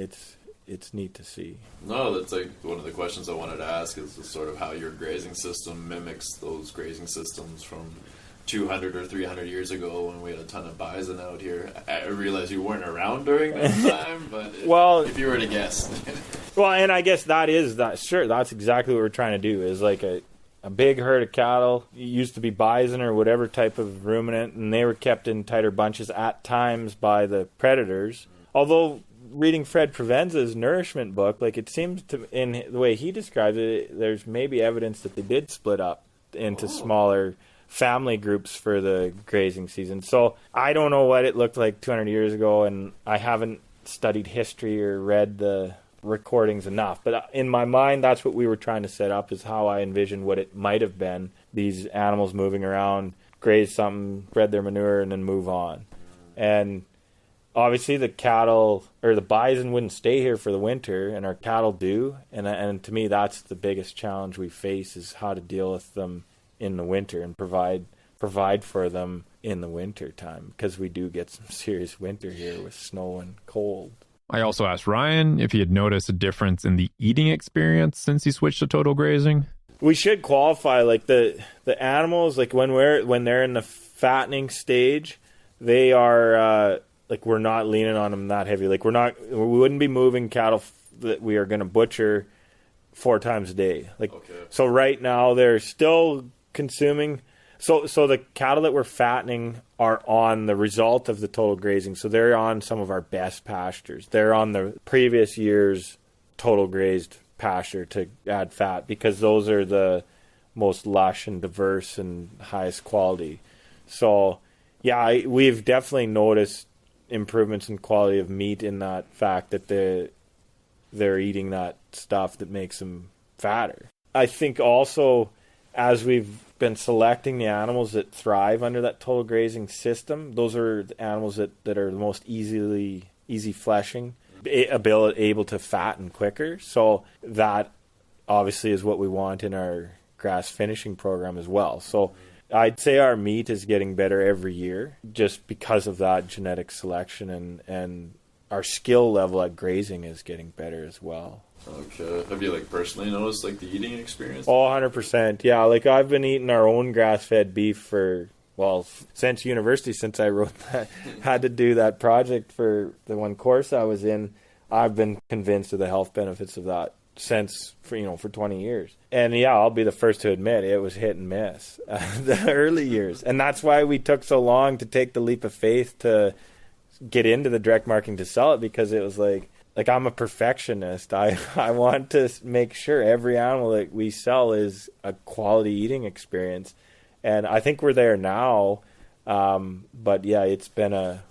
S1: it's neat to see.
S2: No, that's like one of the questions I wanted to ask, is sort of how your grazing system mimics those grazing systems from 200 or 300 years ago when we had a ton of bison out here. I realize you weren't around during that time, but if you were to guess.
S1: Well, and I guess that's exactly what we're trying to do, is like a big herd of cattle. It used to be bison or whatever type of ruminant, and they were kept in tighter bunches at times by the predators. Although reading Fred Provenza's nourishment book, like it seems to, in the way he describes it, there's maybe evidence that they did split up into smaller family groups for the grazing season. So I don't know what it looked like 200 years ago, and I haven't studied history or read the recordings enough. But in my mind, that's what we were trying to set up, is how I envisioned what it might have been. These animals moving around, graze something, spread their manure, and then move on. And obviously, the cattle or the bison wouldn't stay here for the winter, and our cattle do. And to me, that's the biggest challenge we face, is how to deal with them in the winter and provide for them in the winter time, because we do get some serious winter here with snow and cold.
S4: I also asked Ryan if he had noticed a difference in the eating experience since he switched to total grazing.
S1: We should qualify, like the animals, like when they're in the fattening stage, they are. Like we're not leaning on them that heavy. Like we wouldn't be moving cattle that we are going to butcher 4 times a day. Like, okay. So right now they're still consuming. So the cattle that we're fattening are on the result of the total grazing. So they're on some of our best pastures. They're on the previous year's total grazed pasture to add fat, because those are the most lush and diverse and highest quality. So yeah, we've definitely noticed improvements in quality of meat, in that fact that they're eating that stuff that makes them fatter. I think also, as we've been selecting the animals that thrive under that total grazing system, those are the animals that are the most easy fleshing, able to fatten quicker. So that obviously is what we want in our grass finishing program as well. So I'd say our meat is getting better every year, just because of that genetic selection, and our skill level at grazing is getting better as well.
S2: Okay. Have you personally noticed the eating experience?
S1: Oh, 100%. Yeah, I've been eating our own grass-fed beef since university, since I wrote that, had to do that project for the one course I was in. I've been convinced of the health benefits of that since for 20 years. And yeah, I'll be the first to admit it was hit and miss the early years. And that's why we took so long to take the leap of faith to get into the direct marketing to sell it, because it was like I'm a perfectionist. I want to make sure every animal that we sell is a quality eating experience. And I think we're there now. But yeah, it's been a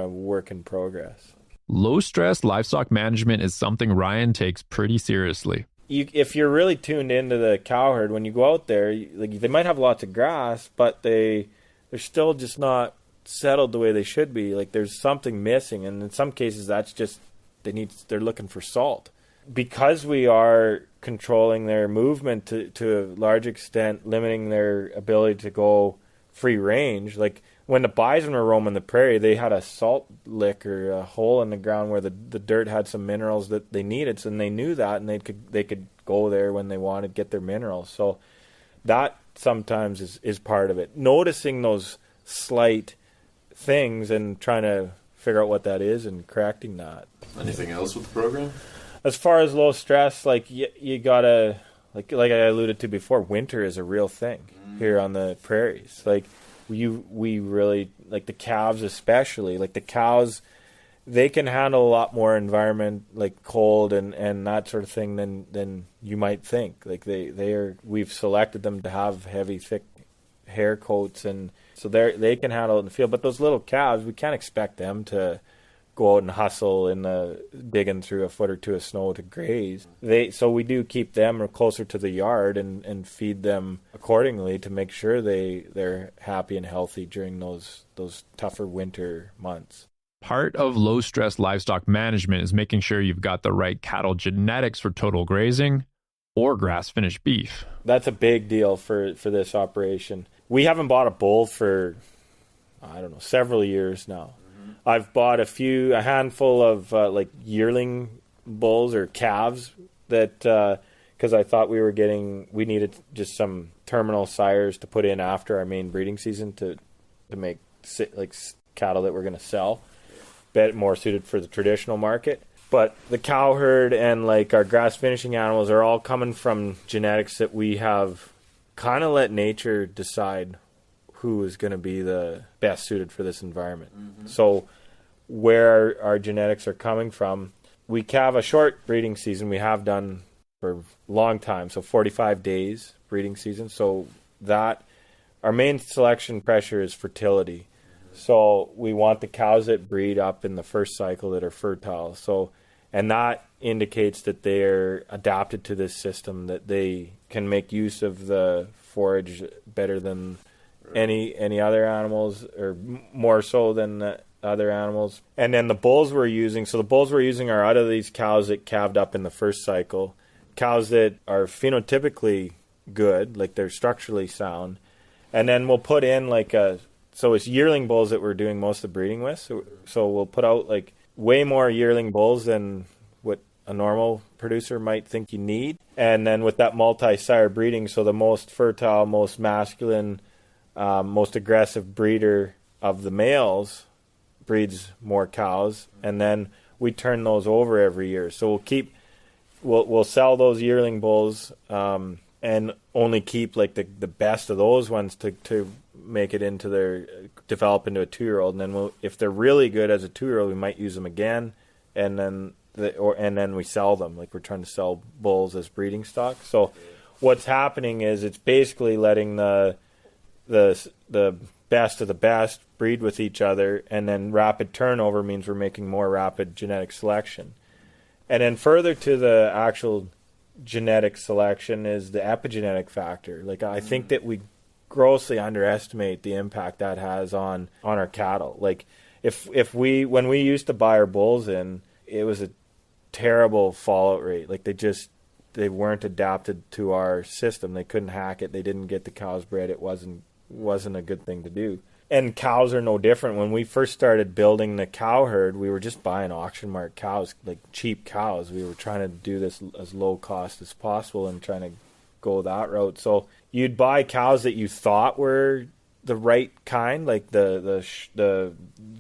S1: work in progress.
S4: Low stress livestock management is something Ryan takes pretty seriously.
S1: If you're really tuned into the cow herd, when you go out there, like they might have lots of grass, but they're still just not settled the way they should be. Like there's something missing, and in some cases that's just they're looking for salt. Because we are controlling their movement to a large extent, limiting their ability to go free range. Like when the bison were roaming the prairie, they had a salt lick or a hole in the ground where the dirt had some minerals that they needed, and they knew that, and they could go there when they wanted, get their minerals. So that sometimes is part of it. Noticing those slight things and trying to figure out what that is and correcting that.
S2: Anything else with the program?
S1: As far as low stress, like you gotta, like I alluded to before, winter is a real thing here on the prairies. Like we really, like the calves especially, like the cows, they can handle a lot more environment, like cold and that sort of thing than you might think. Like we've selected them to have heavy, thick hair coats, and so they can handle it in the field. But those little calves, we can't expect them to go out and hustle digging through a foot or two of snow to graze. So we do keep them closer to the yard and feed them accordingly to make sure they're happy and healthy during those tougher winter months.
S4: Part of low-stress livestock management is making sure you've got the right cattle genetics for total grazing or grass-finished beef.
S1: That's a big deal for this operation. We haven't bought a bull for, I don't know, several years now. I've bought a handful of like yearling bulls or calves that because I thought we needed just some terminal sires to put in after our main breeding season to make like cattle that we're going to sell, bit more suited for the traditional market. But the cow herd and like our grass finishing animals are all coming from genetics that we have kind of let nature decide who is going to be the best suited for this environment. Mm-hmm. So where our genetics are coming from, we have a short breeding season. We have done for a long time, so 45 days breeding season. So that our main selection pressure is fertility. So we want the cows that breed up in the first cycle that are fertile. So, and that indicates that they're adapted to this system, that they can make use of the forage better than any other animals, or more so than the other animals. And then the bulls we're using are out of these cows that calved up in the first cycle, cows that are phenotypically good, like they're structurally sound. And then we'll put in so it's yearling bulls that we're doing most of the breeding with. So we'll put out like way more yearling bulls than what a normal producer might think you need. And then with that multi-sire breeding, so the most fertile, most masculine, most aggressive breeder of the males breeds more cows, and then we turn those over every year. So we'll sell those yearling bulls and only keep like the best of those ones to make it develop into a 2-year-old. And then if they're really good as a 2-year-old, we might use them again, and then we sell them. Like we're trying to sell bulls as breeding stock. So what's happening is it's basically letting the best of the best breed with each other, and then rapid turnover means we're making more rapid genetic selection. And then further to the actual genetic selection is the epigenetic factor. Like I think that we grossly underestimate the impact that has on our cattle. Like when we used to buy our bulls in, it was a terrible fallout rate. Like they weren't adapted to our system. They couldn't hack it. They didn't get the cows bred. It wasn't a good thing to do. And cows are no different. When we first started building the cow herd, we were just buying auction mark cows, like cheap cows. We were trying to do this as low cost as possible and trying to go that route. So you'd buy cows that you thought were the right kind, like the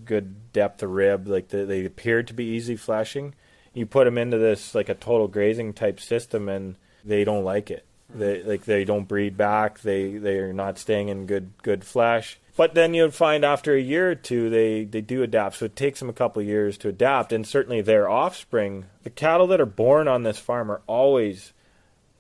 S1: good depth of rib, like they appeared to be easy fleshing. You put them into this like a total grazing type system, and they don't like it. They don't breed back. They are not staying in good flesh. But then you'd find after a year or two, they do adapt. So it takes them a couple of years to adapt. And certainly their offspring, the cattle that are born on this farm are always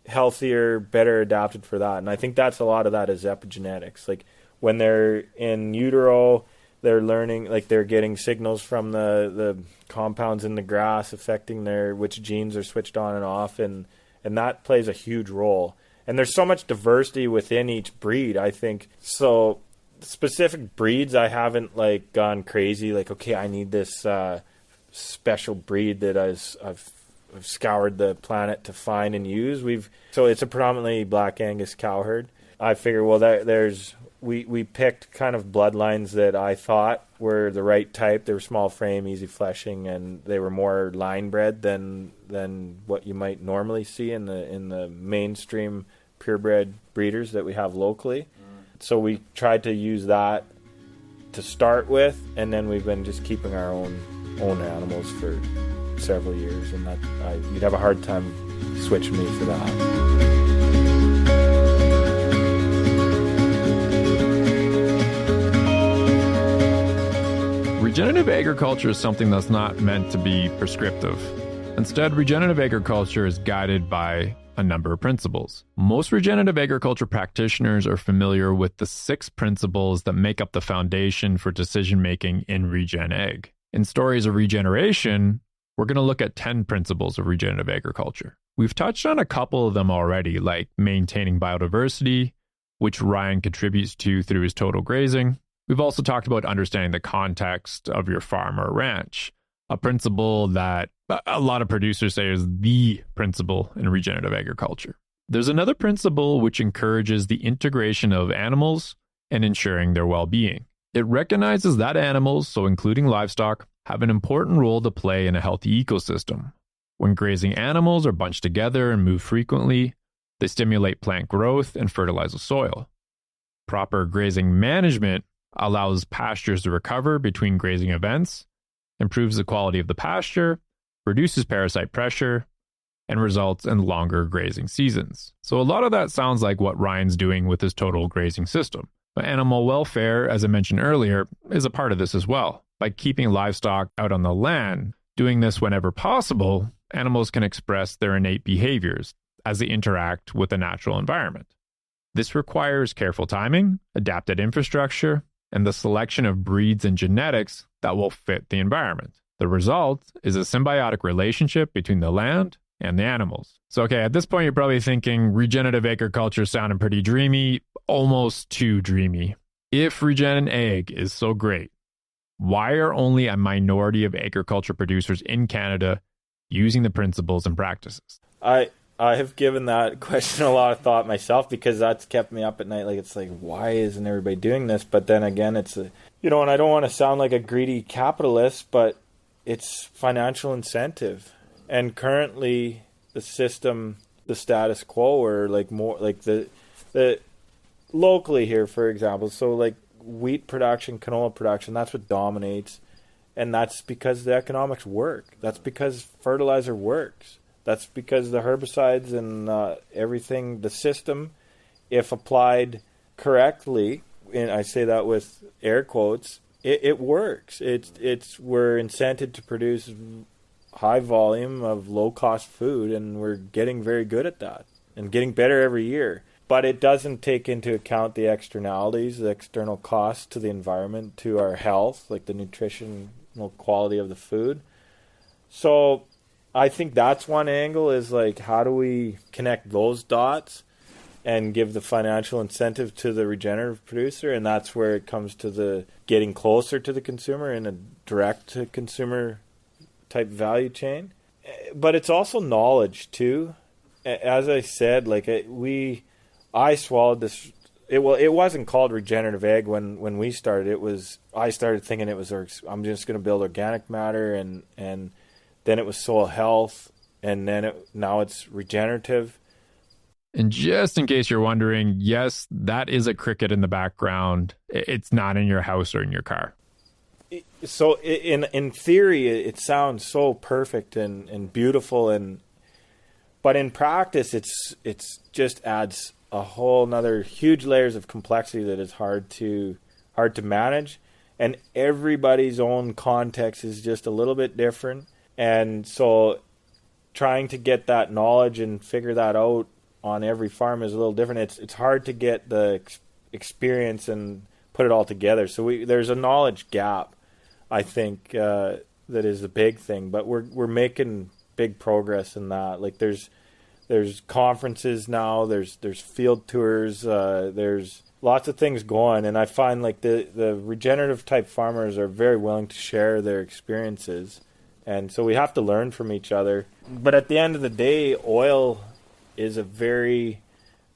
S1: healthier, better adapted for that. And I think that's a lot of that is epigenetics. Like when they're in utero, they're learning, like they're getting signals from the compounds in the grass affecting which genes are switched on and off. And that plays a huge role. And there's so much diversity within each breed, I think. So specific breeds, I haven't like gone crazy. Like, okay, I need this special breed that I've scoured the planet to find and use. So it's a predominantly Black Angus cow herd. I figure, well, we picked kind of bloodlines that I thought were the right type. They were small frame, easy fleshing, and they were more line bred than what you might normally see in the mainstream purebred breeders that we have locally. So we tried to use that to start with, and then we've been just keeping our own animals for several years, and you'd have a hard time switching me for that.
S4: Regenerative agriculture is something that's not meant to be prescriptive. Instead, regenerative agriculture is guided by a number of principles. Most regenerative agriculture practitioners are familiar with the 6 principles that make up the foundation for decision-making in Regen Ag. In Stories of Regeneration, we're going to look at 10 principles of regenerative agriculture. We've touched on a couple of them already, like maintaining biodiversity, which Ryan contributes to through his total grazing. We've also talked about understanding the context of your farm or ranch, a principle that a lot of producers say is the principle in regenerative agriculture. There's another principle which encourages the integration of animals and ensuring their well-being. It recognizes that animals, so including livestock, have an important role to play in a healthy ecosystem. When grazing animals are bunched together and move frequently, they stimulate plant growth and fertilize the soil. Proper grazing management allows pastures to recover between grazing events, improves the quality of the pasture, reduces parasite pressure, and results in longer grazing seasons. So a lot of that sounds like what Ryan's doing with his total grazing system. But animal welfare, as I mentioned earlier, is a part of this as well. By keeping livestock out on the land, doing this whenever possible, animals can express their innate behaviors as they interact with the natural environment. This requires careful timing, adapted infrastructure, and the selection of breeds and genetics that will fit the environment. The result is a symbiotic relationship between the land and the animals. So, okay, at this point, you're probably thinking regenerative agriculture sounding pretty dreamy, almost too dreamy. If regen ag is so great, why are only a minority of agriculture producers in Canada using the principles and practices?
S1: I have given that question a lot of thought myself, because that's kept me up at night. Like, it's like, why isn't everybody doing this? But then again, it's and I don't want to sound like a greedy capitalist, but it's financial incentive. And currently the system, the status quo, or like more like the locally here, for example, so like wheat production, canola production, that's what dominates. And that's because the economics work. That's because fertilizer works. That's because the herbicides and everything, the system, if applied correctly, and I say that with air quotes, it works. We're incented to produce high volume of low cost food, and we're getting very good at that and getting better every year. But it doesn't take into account the externalities, the external costs to the environment, to our health, like the nutritional quality of the food. So I think that's one angle, is like, how do we connect those dots and give the financial incentive to the regenerative producer? And that's where it comes to the getting closer to the consumer in a direct to consumer type value chain. But it's also knowledge too. As I said, like I swallowed this. It wasn't called regenerative ag when we started. I started thinking it was, I'm just going to build organic matter, and then it was soil health, and then now it's regenerative.
S4: And just in case you're wondering, yes, that is a cricket in the background. It's not in your house or in your car.
S1: So in theory, it sounds so perfect and beautiful, But in practice, it's just adds a whole nother huge layers of complexity that is hard to manage. And everybody's own context is just a little bit different. And so trying to get that knowledge and figure that out on every farm is a little different. It's hard to get the experience and put it all together. So there's a knowledge gap, I think, that is a big thing. But we're making big progress in that. Like there's conferences now, there's field tours, there's lots of things going, and I find like the regenerative type farmers are very willing to share their experiences, and so we have to learn from each other. But at the end of the day, oil is a very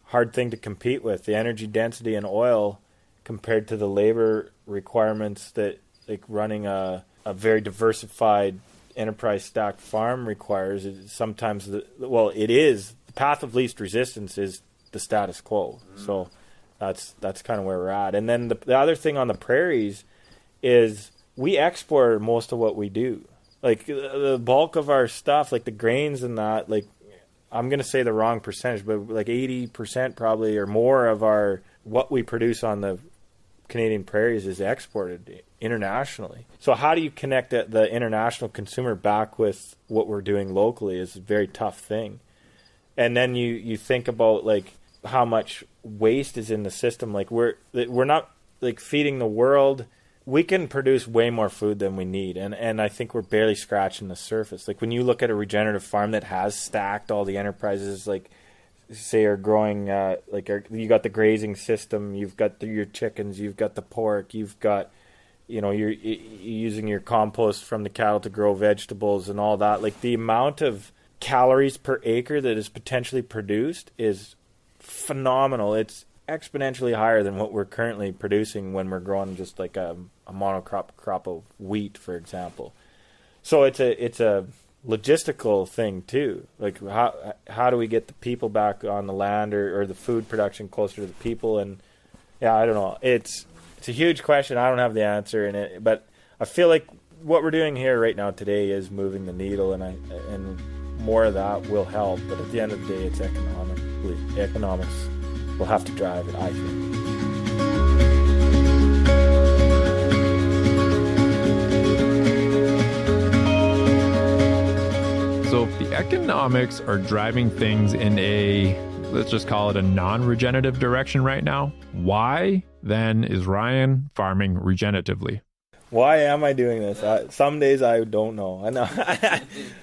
S1: hard thing to compete with. The energy density in oil compared to the labor requirements that like running a very diversified enterprise stacked farm requires, sometimes it is the path of least resistance is the status quo. So that's kind of where we're at. And then the other thing on the prairies is we export most of what we do. Like the bulk of our stuff, like the grains and that, like I'm going to say the wrong percentage, but like 80% probably or more of what we produce on the Canadian prairies is exported internationally. So how do you connect the international consumer back with what we're doing locally is a very tough thing. And then you think about like how much waste is in the system. Like we're not like feeding the world. We can produce way more food than we need, and I think we're barely scratching the surface. Like when you look at a regenerative farm that has stacked all the enterprises, like say are growing, you got the grazing system, you've got your chickens, you've got the pork, you've got, you're using your compost from the cattle to grow vegetables and all that. Like the amount of calories per acre that is potentially produced is phenomenal. It's exponentially higher than what we're currently producing when we're growing just like a monocrop crop of wheat, for example. So it's a logistical thing too. Like how do we get the people back on the land or the food production closer to the people? And yeah, I don't know. It's a huge question. I don't have the answer in it, but I feel like what we're doing here right now today is moving the needle, and more of that will help. But at the end of the day, it's economics will have to drive it, I think.
S4: So if the economics are driving things in let's just call it a non-regenerative direction right now, why then is Ryan farming regeneratively?
S1: Why am I doing this? Some days I don't know. I know.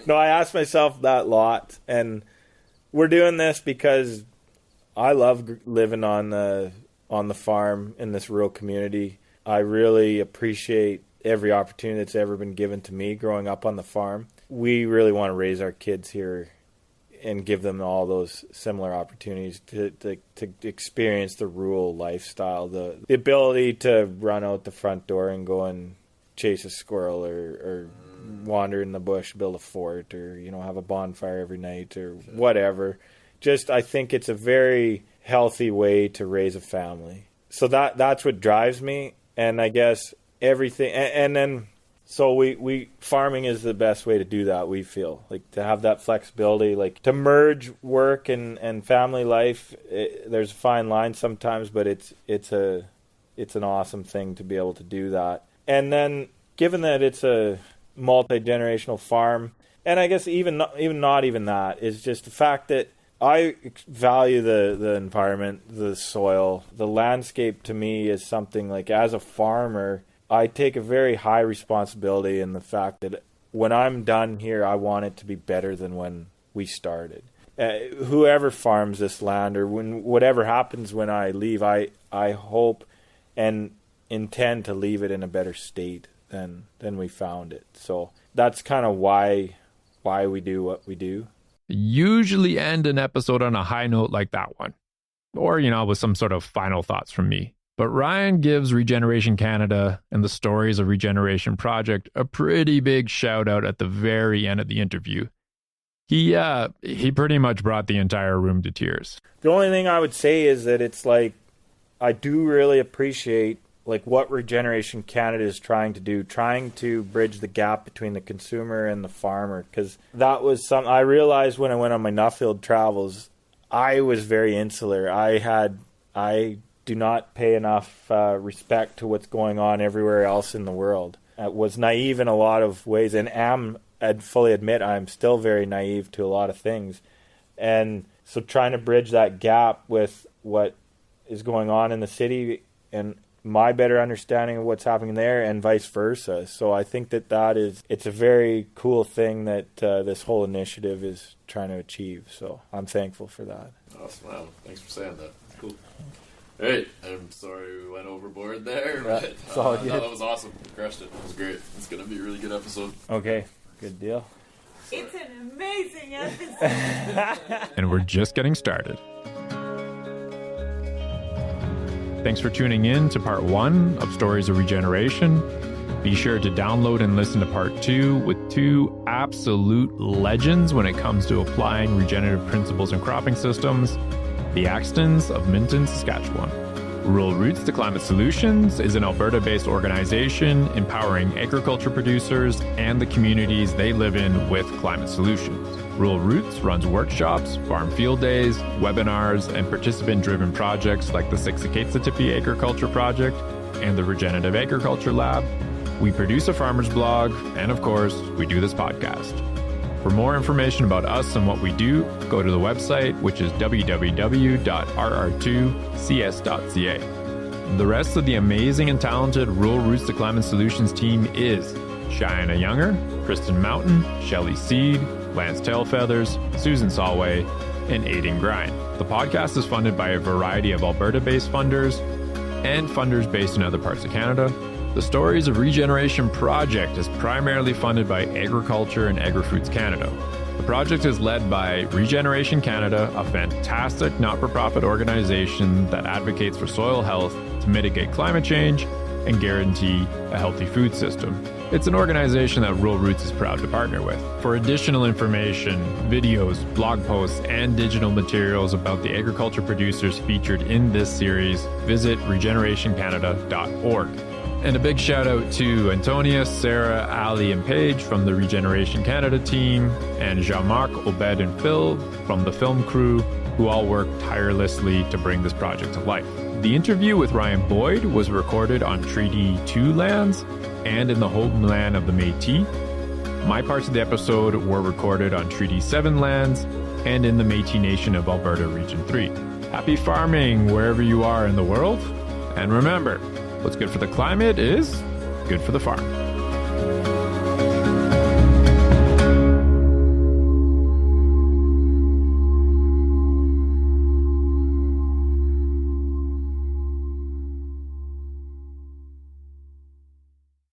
S1: No, I ask myself that a lot, and we're doing this because I love living on the farm in this rural community. I really appreciate every opportunity that's ever been given to me growing up on the farm. We really want to raise our kids here and give them all those similar opportunities to experience the rural lifestyle, the ability to run out the front door and go and chase a squirrel or wander in the bush, build a fort, or have a bonfire every night or whatever. Just I think it's a very healthy way to raise a family. So that's what drives me, and I guess everything and then so we farming is the best way to do that. We feel like to have that flexibility, like to merge work and family life. There's a fine line sometimes, but it's an awesome thing to be able to do that. And then given that it's a multi-generational farm, and I guess even not that is just the fact that I value the environment, the soil, the landscape. To me is something like, as a farmer, I take a very high responsibility in the fact that when I'm done here, I want it to be better than when we started. Whoever farms this land, or whatever happens when I leave, I hope and intend to leave it in a better state than we found it. So that's kind of why we do what we do.
S4: Usually end an episode on a high note like that one, or with some sort of final thoughts from me. But Ryan gives Regeneration Canada and the Stories of Regeneration project a pretty big shout out at the very end of the interview. He pretty much brought the entire room to tears.
S1: The only thing I would say is that it's like, I do really appreciate like what Regeneration Canada is trying to do, trying to bridge the gap between the consumer and the farmer. Because that was something I realized when I went on my Nuffield travels. I was very insular. I do not pay enough respect to what's going on everywhere else in the world. I was naive in a lot of ways, and I'd fully admit I'm still very naive to a lot of things. And so trying to bridge that gap with what is going on in the city and my better understanding of what's happening there and vice versa. So I think it's a very cool thing that this whole initiative is trying to achieve. So I'm thankful for that.
S2: Awesome. Wow. Thanks for saying that. Cool. All right. I'm sorry we went overboard there. But,
S1: it's all good.
S2: No, that was awesome. You crushed it. It was great. It's going to be a really good episode.
S1: Okay. Good deal.
S3: It's an amazing episode.
S4: And we're just getting started. Thanks for tuning in to part 1 of Stories of Regeneration. Be sure to download and listen to part 2 with 2 absolute legends when it comes to applying regenerative principles in cropping systems, the Axtons of Minton, Saskatchewan. Rural Roots to Climate Solutions is an Alberta-based organization empowering agriculture producers and the communities they live in with climate solutions. Rural Roots runs workshops, farm field days, webinars, and participant-driven projects like the Siksikaitsatipi Agriculture Project and the Regenerative Agriculture Lab. We produce a farmer's blog, and of course, we do this podcast. For more information about us and what we do, go to the website, which is www.rr2cs.ca. The rest of the amazing and talented Rural Roots to Climate Solutions team is Cheyenne Younger, Kristen Mountain, Shelley Seed, Lance Tailfeathers, Susan Solway, and Aidan Grind. The podcast is funded by a variety of Alberta-based funders and funders based in other parts of Canada. The Stories of Regeneration project is primarily funded by Agriculture and Agri-Foods Canada. The project is led by Regeneration Canada, a fantastic not-for-profit organization that advocates for soil health to mitigate climate change and guarantee a healthy food system. It's an organization that Rural Roots is proud to partner with. For additional information, videos, blog posts, and digital materials about the agriculture producers featured in this series, visit regenerationcanada.org. And a big shout out to Antonia, Sarah, Ali, and Paige from the Regeneration Canada team, and Jean-Marc, Obed, and Phil from the film crew, who all worked tirelessly to bring this project to life. The interview with Ryan Boyd was recorded on Treaty 2 lands and in the homeland of the Métis. My parts of the episode were recorded on Treaty 7 lands and in the Métis Nation of Alberta Region 3. Happy farming wherever you are in the world, and remember, what's good for the climate is good for the farm.